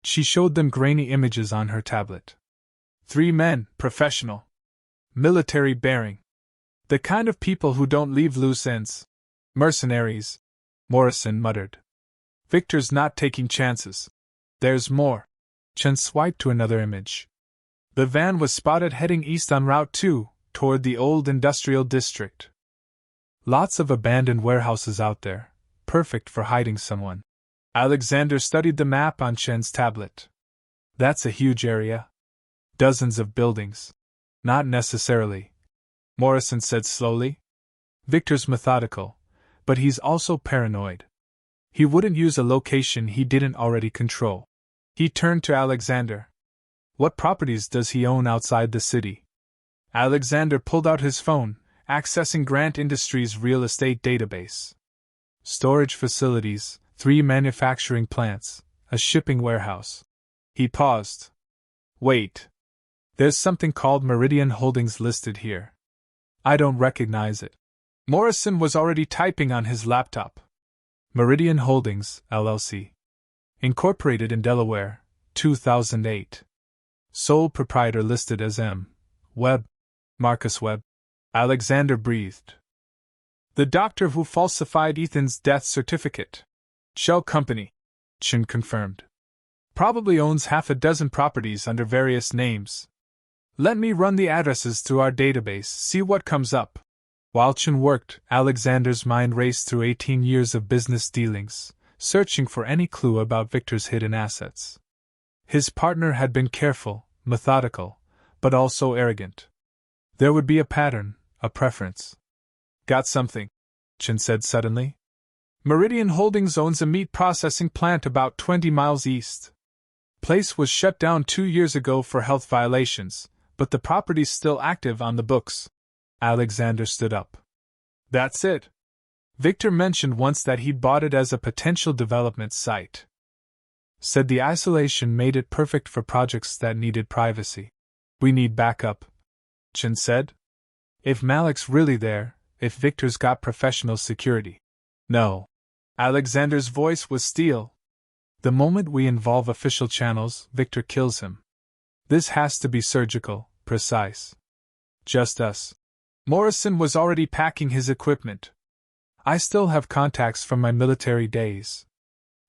She showed them grainy images on her tablet. 3 men, professional. Military bearing. The kind of people who don't leave loose ends. "Mercenaries," Morrison muttered. "Victor's not taking chances. There's more." Chen swiped to another image. The van was spotted heading east on Route 2, toward the old industrial district. Lots of abandoned warehouses out there, perfect for hiding someone. Alexander studied the map on Chen's tablet. "That's a huge area. Dozens of buildings." "Not necessarily," Morrison said slowly. "Victor's methodical, but he's also paranoid. He wouldn't use a location he didn't already control." He turned to Alexander. "What properties does he own outside the city?" Alexander pulled out his phone, accessing Grant Industries' real estate database. "Storage facilities, 3 manufacturing plants, a shipping warehouse." He paused. "Wait. There's something called Meridian Holdings listed here. I don't recognize it." Morrison was already typing on his laptop. "Meridian Holdings, LLC. Incorporated in Delaware, 2008. Sole proprietor listed as M. Webb. Marcus Webb." Alexander breathed. The doctor who falsified Ethan's death certificate. Shell Company, Chen confirmed. Probably owns half a dozen properties under various names. Let me run the addresses through our database, see what comes up. While Chen worked, Alexander's mind raced through 18 years of business dealings, searching for any clue about Victor's hidden assets. His partner had been careful, methodical, but also arrogant. There would be a pattern, a preference. Got something, Chen said suddenly. Meridian Holdings owns a meat processing plant about 20 miles east. Place was shut down 2 years ago for health violations, but the property's still active on the books. Alexander stood up. That's it. Victor mentioned once that he'd bought it as a potential development site. Said the isolation made it perfect for projects that needed privacy. We need backup, Chen said. If Malik's really there, if Victor's got professional security. No. Alexander's voice was steel. The moment we involve official channels, Victor kills him. This has to be surgical, precise. Just us. Morrison was already packing his equipment. I still have contacts from my military days.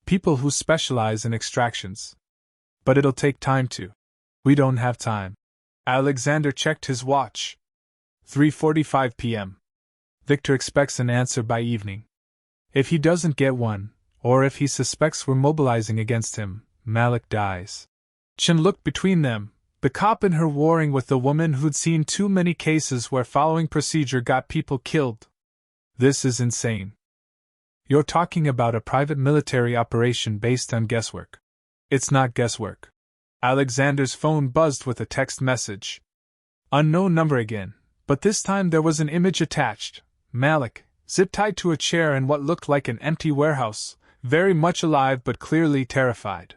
People who specialize in extractions. But it'll take time to. We don't have time. Alexander checked his watch. 3:45 p.m. Victor expects an answer by evening. If he doesn't get one, or if he suspects we're mobilizing against him, Malik dies. Chen looked between them, the cop and her warring with the woman who'd seen too many cases where following procedure got people killed. This is insane. You're talking about a private military operation based on guesswork. It's not guesswork. Alexander's phone buzzed with a text message. Unknown number again, but this time there was an image attached. Malik, zip-tied to a chair in what looked like an empty warehouse, very much alive but clearly terrified.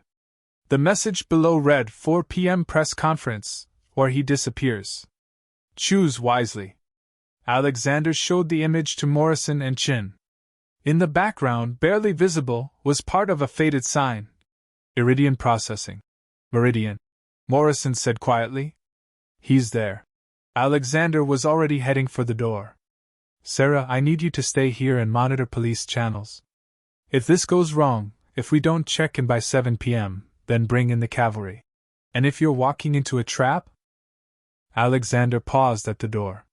The message below read 4 p.m. press conference, or he disappears. Choose wisely. Alexander showed the image to Morrison and Chen. In the background, barely visible, was part of a faded sign. Iridian Processing. Meridian. Morrison said quietly. He's there. Alexander was already heading for the door. Sarah, I need you to stay here and monitor police channels. If this goes wrong, if we don't check in by 7 p.m., then bring in the cavalry. And if you're walking into a trap? Alexander paused at the door.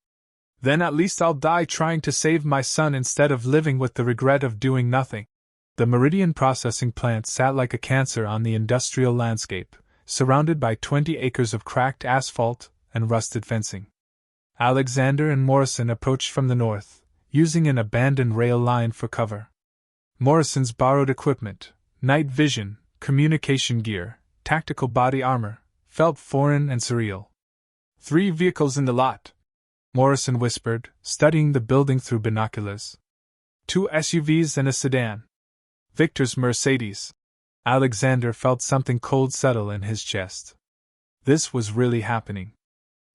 Then at least I'll die trying to save my son instead of living with the regret of doing nothing. The Meridian processing plant sat like a cancer on the industrial landscape, surrounded by 20 acres of cracked asphalt and rusted fencing. Alexander and Morrison approached from the north, using an abandoned rail line for cover. Morrison's borrowed equipment, night vision, communication gear, tactical body armor, felt foreign and surreal. 3 vehicles in the lot, Morrison whispered, studying the building through binoculars. 2 SUVs and a sedan. Victor's Mercedes. Alexander felt something cold settle in his chest. This was really happening.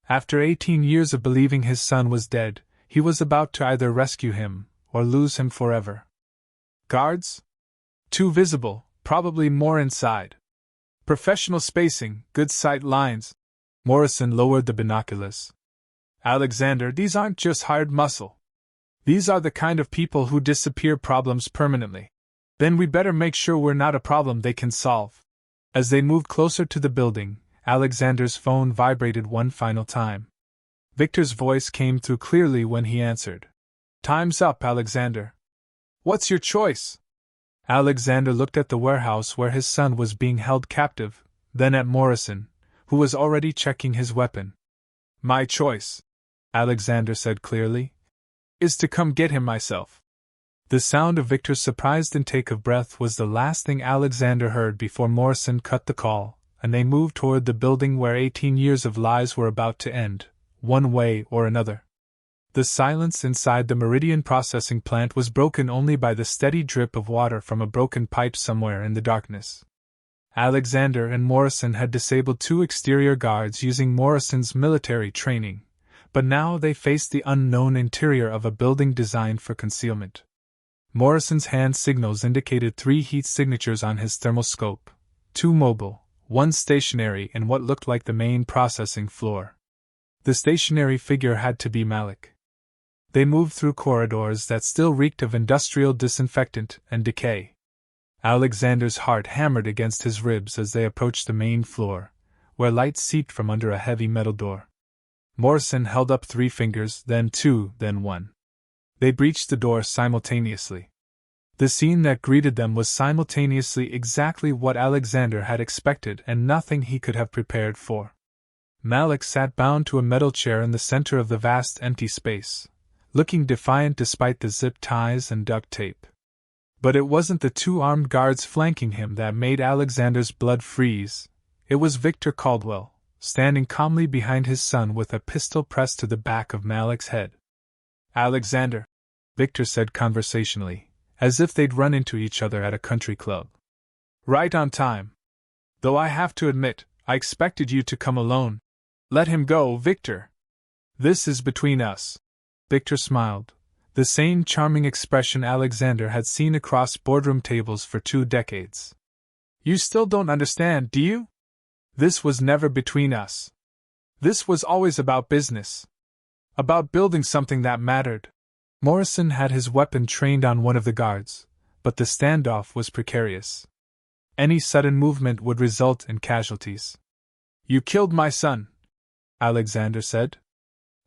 After 18 years of believing his son was dead, he was about to either rescue him or lose him forever. Guards? 2 visible, probably more inside. Professional spacing, good sight lines. Morrison lowered the binoculars. Alexander, these aren't just hired muscle. These are the kind of people who disappear problems permanently. Then we better make sure we're not a problem they can solve. As they moved closer to the building, Alexander's phone vibrated one final time. Victor's voice came through clearly when he answered. Time's up, Alexander. What's your choice? Alexander looked at the warehouse where his son was being held captive, then at Morrison, who was already checking his weapon. My choice, Alexander said clearly, is to come get him myself. The sound of Victor's surprised intake of breath was the last thing Alexander heard before Morrison cut the call, and they moved toward the building where 18 years of lies were about to end, one way or another. The silence inside the Meridian processing plant was broken only by the steady drip of water from a broken pipe somewhere in the darkness. Alexander and Morrison had disabled 2 exterior guards using Morrison's military training, but now they faced the unknown interior of a building designed for concealment. Morrison's hand signals indicated 3 heat signatures on his thermoscope, 2 mobile, 1 stationary in what looked like the main processing floor. The stationary figure had to be Malik. They moved through corridors that still reeked of industrial disinfectant and decay. Alexander's heart hammered against his ribs as they approached the main floor, where light seeped from under a heavy metal door. Morrison held up 3 fingers, then 2, then 1. They breached the door simultaneously. The scene that greeted them was simultaneously exactly what Alexander had expected and nothing he could have prepared for. Malik sat bound to a metal chair in the center of the vast empty space, looking defiant despite the zip ties and duct tape. But it wasn't the 2 armed guards flanking him that made Alexander's blood freeze. It was Victor Caldwell, standing calmly behind his son with a pistol pressed to the back of Malik's head. "Alexander," Victor said conversationally, as if they'd run into each other at a country club. "Right on time. Though I have to admit, I expected you to come alone." "Let him go, Victor. This is between us." Victor smiled, the same charming expression Alexander had seen across boardroom tables for 2 decades. "You still don't understand, do you? This was never between us. This was always about business. About building something that mattered." Morrison had his weapon trained on one of the guards, but the standoff was precarious. Any sudden movement would result in casualties. "You killed my son," Alexander said.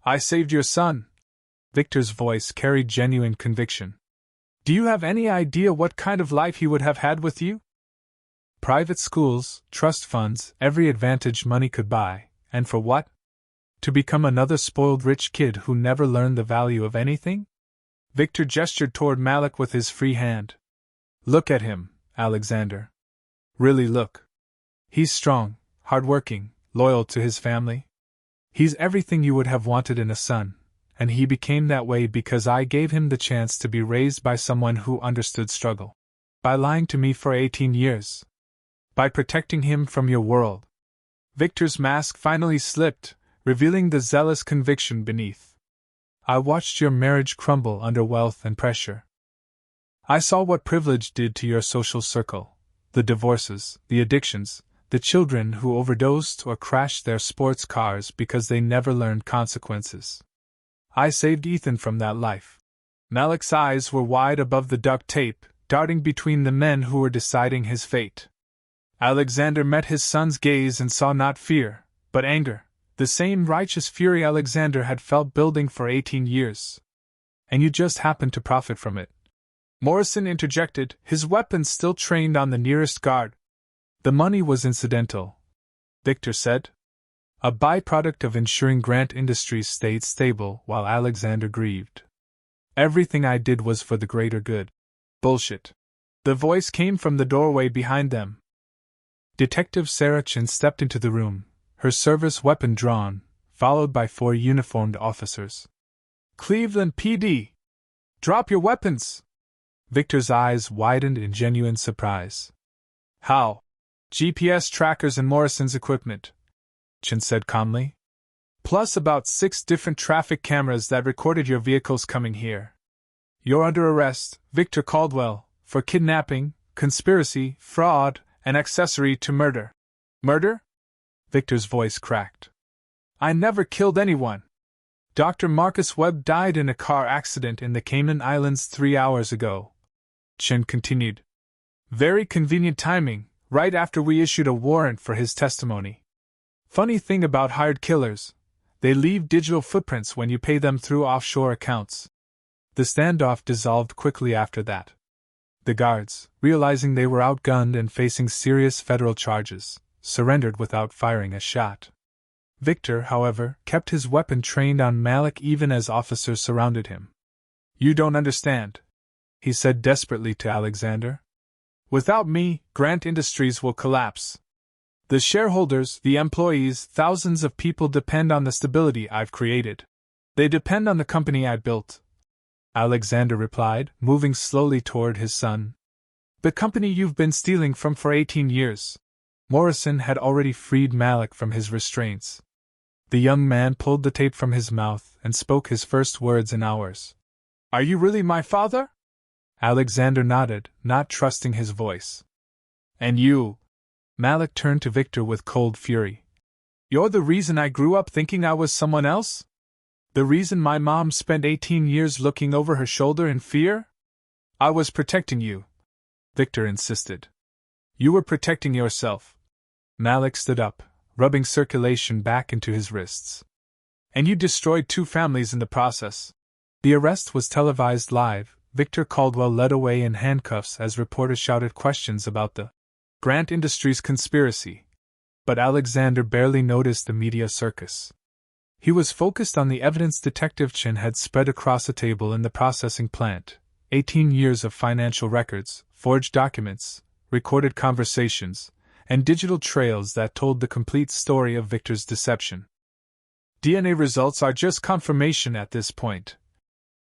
"I saved your son." Victor's voice carried genuine conviction. "Do you have any idea what kind of life he would have had with you? Private schools, trust funds, every advantage money could buy, and for what? To become another spoiled rich kid who never learned the value of anything?" Victor gestured toward Malik with his free hand. "Look at him, Alexander. Really look. He's strong, hardworking, loyal to his family. He's everything you would have wanted in a son, and he became that way because I gave him the chance to be raised by someone who understood struggle. By lying to me for 18 years. By protecting him from your world." Victor's mask finally slipped, revealing the zealous conviction beneath. "I watched your marriage crumble under wealth and pressure. I saw what privilege did to your social circle, the divorces, the addictions, the children who overdosed or crashed their sports cars because they never learned consequences. I saved Ethan from that life." Malik's eyes were wide above the duct tape, darting between the men who were deciding his fate. Alexander met his son's gaze and saw not fear, but anger, the same righteous fury Alexander had felt building for 18 years. "And you just happened to profit from it," Morrison interjected, his weapon still trained on the nearest guard. "The money was incidental," Victor said. "A byproduct of ensuring Grant Industries stayed stable while Alexander grieved. Everything I did was for the greater good." "Bullshit." The voice came from the doorway behind them. Detective Sarah Chin stepped into the room, her service weapon drawn, followed by 4 uniformed officers. "Cleveland PD! Drop your weapons!" Victor's eyes widened in genuine surprise. "How?" "GPS trackers and Morrison's equipment," Chin said calmly. "Plus about 6 different traffic cameras that recorded your vehicles coming here. You're under arrest, Victor Caldwell, for kidnapping, conspiracy, fraud, and accessory to murder." "Murder?" Victor's voice cracked. "I never killed anyone. Dr. Marcus Webb died in a car accident in the Cayman Islands 3 hours ago," Chin continued. "Very convenient timing, right after we issued a warrant for his testimony. Funny thing about hired killers, they leave digital footprints when you pay them through offshore accounts." The standoff dissolved quickly after that. The guards, realizing they were outgunned and facing serious federal charges, surrendered without firing a shot. Victor, however, kept his weapon trained on Malik even as officers surrounded him. "You don't understand," he said desperately to Alexander. "Without me, Grant Industries will collapse. The shareholders, the employees, thousands of people depend on the stability I've created. They depend on the company I built," Alexander replied, moving slowly toward his son. "The company you've been stealing from for 18 years. Morrison had already freed Malik from his restraints. The young man pulled the tape from his mouth and spoke his first words in hours. "Are you really my father?" Alexander nodded, not trusting his voice. "And you?" Malik turned to Victor with cold fury. "You're the reason I grew up thinking I was someone else? The reason my mom spent 18 years looking over her shoulder in fear? I was protecting you, Victor insisted. You were protecting yourself. Malik stood up, rubbing circulation back into his wrists. And you destroyed 2 families in the process. The arrest was televised live. Victor Caldwell led away in handcuffs as reporters shouted questions about the Grant Industries conspiracy. But Alexander barely noticed the media circus. He was focused on the evidence Detective Chin had spread across a table in the processing plant. 18 years of financial records, forged documents, recorded conversations, and digital trails that told the complete story of Victor's deception. DNA results are just confirmation at this point,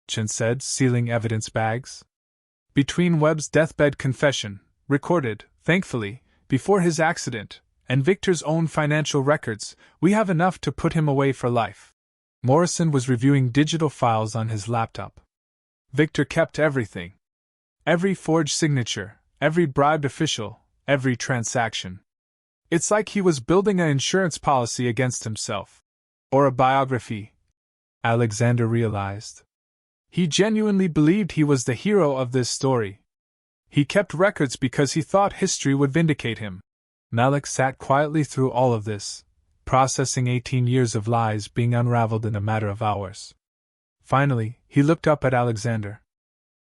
Chin said, sealing evidence bags. Between Webb's deathbed confession, recorded, thankfully, before his accident, and Victor's own financial records, we have enough to put him away for life. Morrison was reviewing digital files on his laptop. Victor kept everything. Every forged signature, every bribed official, every transaction. It's like he was building an insurance policy against himself. Or a biography, Alexander realized. He genuinely believed he was the hero of this story. He kept records because he thought history would vindicate him. Malik sat quietly through all of this, processing 18 years of lies being unraveled in a matter of hours. Finally, he looked up at Alexander.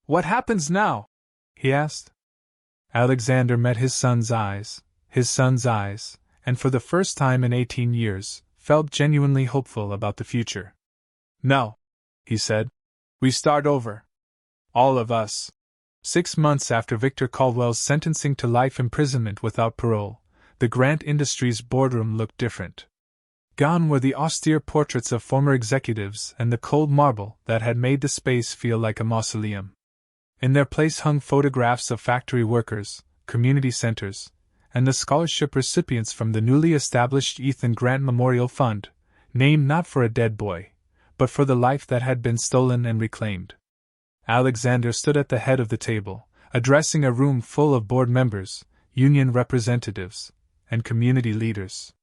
What happens now? He asked. Alexander met his son's eyes, and for the first time in 18 years, felt genuinely hopeful about the future. No, he said. We start over. All of us. 6 months after Victor Caldwell's sentencing to life imprisonment without parole, the Grant Industries boardroom looked different. Gone were the austere portraits of former executives and the cold marble that had made the space feel like a mausoleum. In their place hung photographs of factory workers, community centers, and the scholarship recipients from the newly established Ethan Grant Memorial Fund, named not for a dead boy, but for the life that had been stolen and reclaimed. Alexander stood at the head of the table, addressing a room full of board members, union representatives, and community leaders.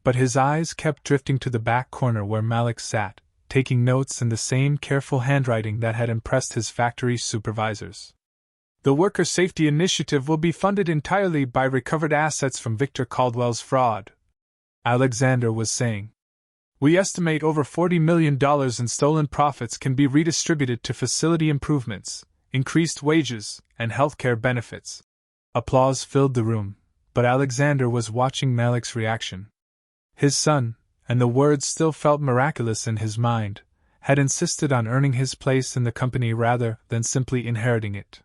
But his eyes kept drifting to the back corner where Malik sat, taking notes in the same careful handwriting that had impressed his factory supervisors. The Worker Safety Initiative will be funded entirely by recovered assets from Victor Caldwell's fraud, Alexander was saying. We estimate over $40 million in stolen profits can be redistributed to facility improvements, increased wages, and healthcare benefits. Applause filled the room, but Alexander was watching Malik's reaction. His son, and the words still felt miraculous in his mind, had insisted on earning his place in the company rather than simply inheriting it.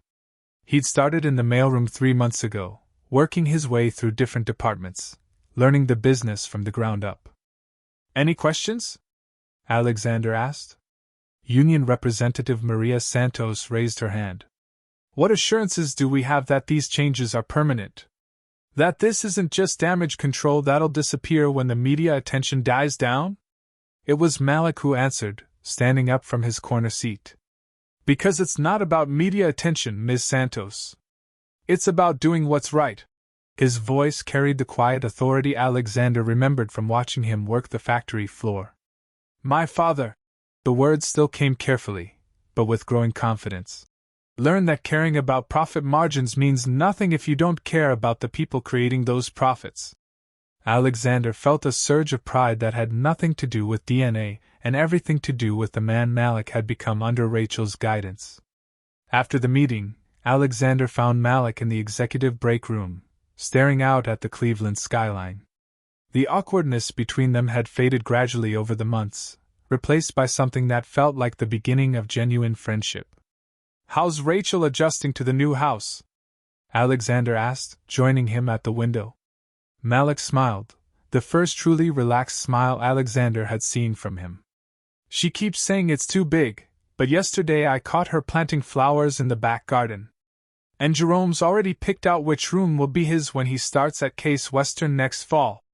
He'd started in the mailroom 3 months ago, working his way through different departments, learning the business from the ground up. Any questions? Alexander asked. Union Representative Maria Santos raised her hand. What assurances do we have that these changes are permanent? That this isn't just damage control that'll disappear when the media attention dies down? It was Malik who answered, standing up from his corner seat. Because it's not about media attention, Ms. Santos. It's about doing what's right. His voice carried the quiet authority Alexander remembered from watching him work the factory floor. My father. The words still came carefully, but with growing confidence. Learn that caring about profit margins means nothing if you don't care about the people creating those profits. Alexander felt a surge of pride that had nothing to do with DNA and everything to do with the man Malik had become under Rachel's guidance. After the meeting, Alexander found Malik in the executive break room, staring out at the Cleveland skyline. The awkwardness between them had faded gradually over the months, replaced by something that felt like the beginning of genuine friendship. How's Rachel adjusting to the new house? Alexander asked, joining him at the window. Malik smiled, the first truly relaxed smile Alexander had seen from him. She keeps saying it's too big, but yesterday I caught her planting flowers in the back garden. And Jerome's already picked out which room will be his when he starts at Case Western next fall.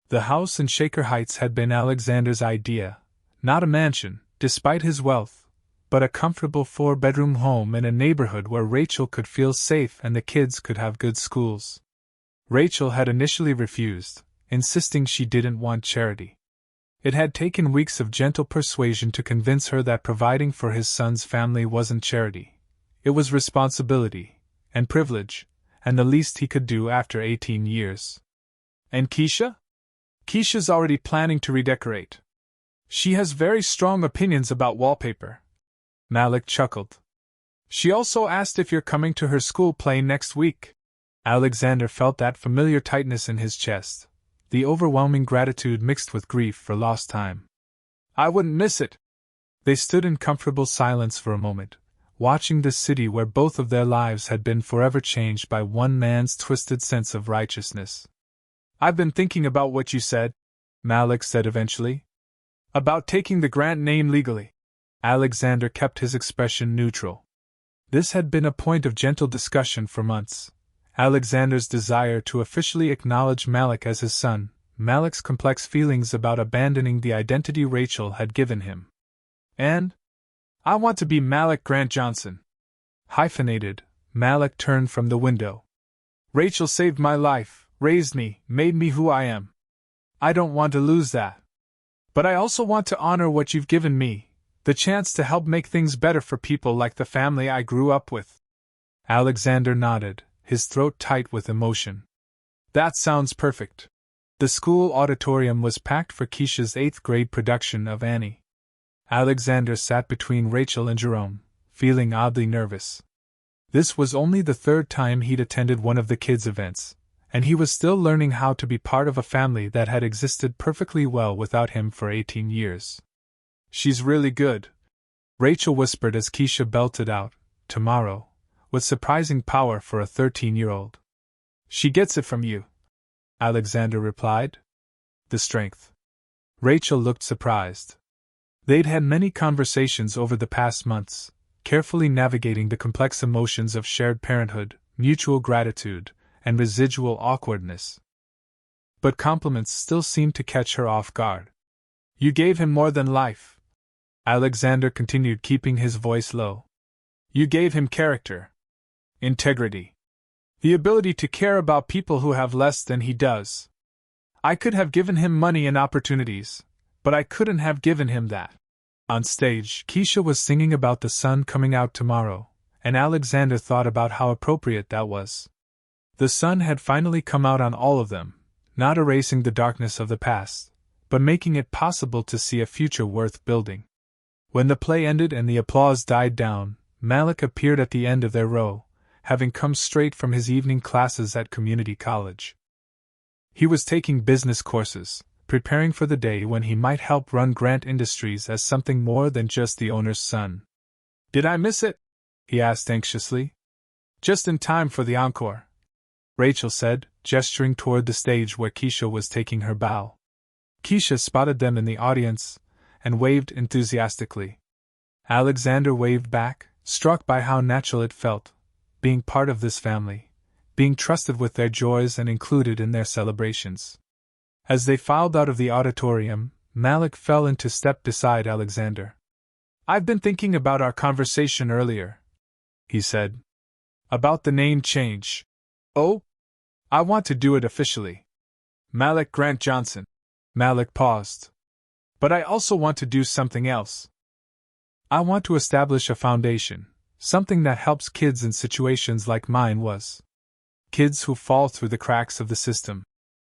The house in Shaker Heights had been Alexander's idea, not a mansion, despite his wealth, but a comfortable 4-bedroom home in a neighborhood where Rachel could feel safe and the kids could have good schools. Rachel had initially refused, insisting she didn't want charity. It had taken weeks of gentle persuasion to convince her that providing for his son's family wasn't charity. It was responsibility, and privilege, and the least he could do after 18 years. And Keisha? Keisha's already planning to redecorate. She has very strong opinions about wallpaper. Malik chuckled. She also asked if you're coming to her school play next week. Alexander felt that familiar tightness in his chest, the overwhelming gratitude mixed with grief for lost time. I wouldn't miss it. They stood in comfortable silence for a moment, watching this city where both of their lives had been forever changed by one man's twisted sense of righteousness. I've been thinking about what you said, Malik said eventually. About taking the grant name legally. Alexander kept his expression neutral. This had been a point of gentle discussion for months. Alexander's desire to officially acknowledge Malik as his son, Malik's complex feelings about abandoning the identity Rachel had given him. And? I want to be Malik Grant Johnson. Hyphenated, Malik turned from the window. Rachel saved my life, raised me, made me who I am. I don't want to lose that. But I also want to honor what you've given me, the chance to help make things better for people like the family I grew up with. Alexander nodded, his throat tight with emotion. That sounds perfect. The school auditorium was packed for Keisha's 8th grade production of Annie. Alexander sat between Rachel and Jerome, feeling oddly nervous. This was only the 3rd time he'd attended one of the kids' events, and he was still learning how to be part of a family that had existed perfectly well without him for 18 years. She's really good, Rachel whispered as Keisha belted out, tomorrow, with surprising power for a 13-year-old. She gets it from you, Alexander replied. The strength. Rachel looked surprised. They'd had many conversations over the past months, carefully navigating the complex emotions of shared parenthood, mutual gratitude, and residual awkwardness. But compliments still seemed to catch her off guard. You gave him more than life, Alexander continued, keeping his voice low. You gave him character. Integrity. The ability to care about people who have less than he does. I could have given him money and opportunities, but I couldn't have given him that. On stage, Keisha was singing about the sun coming out tomorrow, and Alexander thought about how appropriate that was. The sun had finally come out on all of them, not erasing the darkness of the past, but making it possible to see a future worth building. When the play ended and the applause died down, Malik appeared at the end of their row, having come straight from his evening classes at community college. He was taking business courses, preparing for the day when he might help run Grant Industries as something more than just the owner's son. Did I miss it? He asked anxiously. Just in time for the encore, Rachel said, gesturing toward the stage where Keisha was taking her bow. Keisha spotted them in the audience and waved enthusiastically. Alexander waved back, struck by how natural it felt, being part of this family, being trusted with their joys and included in their celebrations. As they filed out of the auditorium, Malik fell into step beside Alexander. I've been thinking about our conversation earlier, he said. About the name change. Oh? I want to do it officially. Malik Grant Johnson. Malik paused. But I also want to do something else. I want to establish a foundation, something that helps kids in situations like mine was. Kids who fall through the cracks of the system.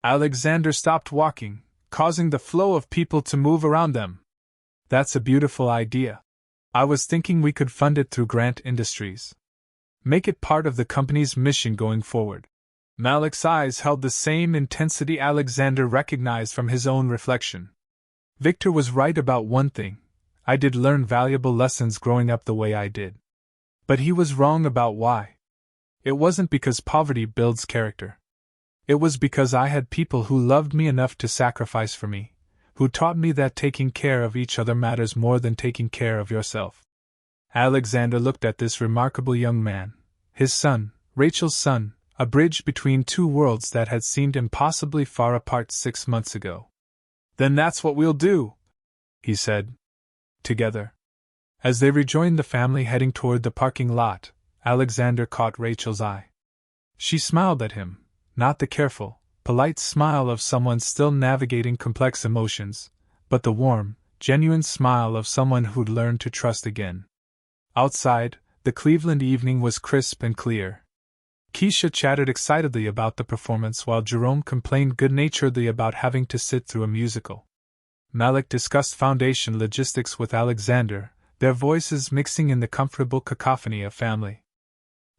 Alexander stopped walking, causing the flow of people to move around them. That's a beautiful idea. I was thinking we could fund it through Grant Industries. Make it part of the company's mission going forward. Malik's eyes held the same intensity Alexander recognized from his own reflection. Victor was right about one thing. I did learn valuable lessons growing up the way I did. But he was wrong about why. It wasn't because poverty builds character. It was because I had people who loved me enough to sacrifice for me, who taught me that taking care of each other matters more than taking care of yourself. Alexander looked at this remarkable young man, his son, Rachel's son, a bridge between two worlds that had seemed impossibly far apart 6 months ago. Then that's what we'll do, he said. Together. As they rejoined the family heading toward the parking lot, Alexander caught Rachel's eye. She smiled at him, not the careful, polite smile of someone still navigating complex emotions, but the warm, genuine smile of someone who'd learned to trust again. Outside, the Cleveland evening was crisp and clear. Keisha chatted excitedly about the performance while Jerome complained good-naturedly about having to sit through a musical. Malik discussed foundation logistics with Alexander, their voices mixing in the comfortable cacophony of family.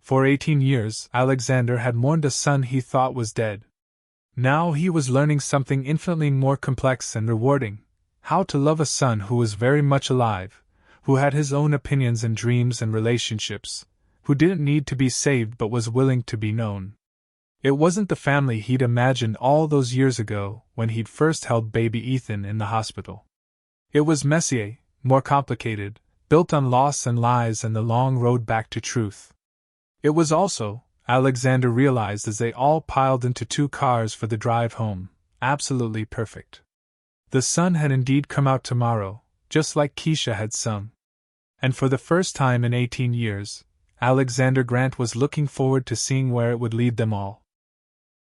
For 18 years, Alexander had mourned a son he thought was dead. Now he was learning something infinitely more complex and rewarding: how to love a son who was very much alive, who had his own opinions and dreams and relationships, who didn't need to be saved but was willing to be known. It wasn't the family he'd imagined all those years ago when he'd first held baby Ethan in the hospital. It was messier, more complicated, built on loss and lies and the long road back to truth. It was also, Alexander realized as they all piled into 2 cars for the drive home, absolutely perfect. The sun had indeed come out tomorrow, just like Keisha had sung. And for the first time in 18 years, Alexander Grant was looking forward to seeing where it would lead them all.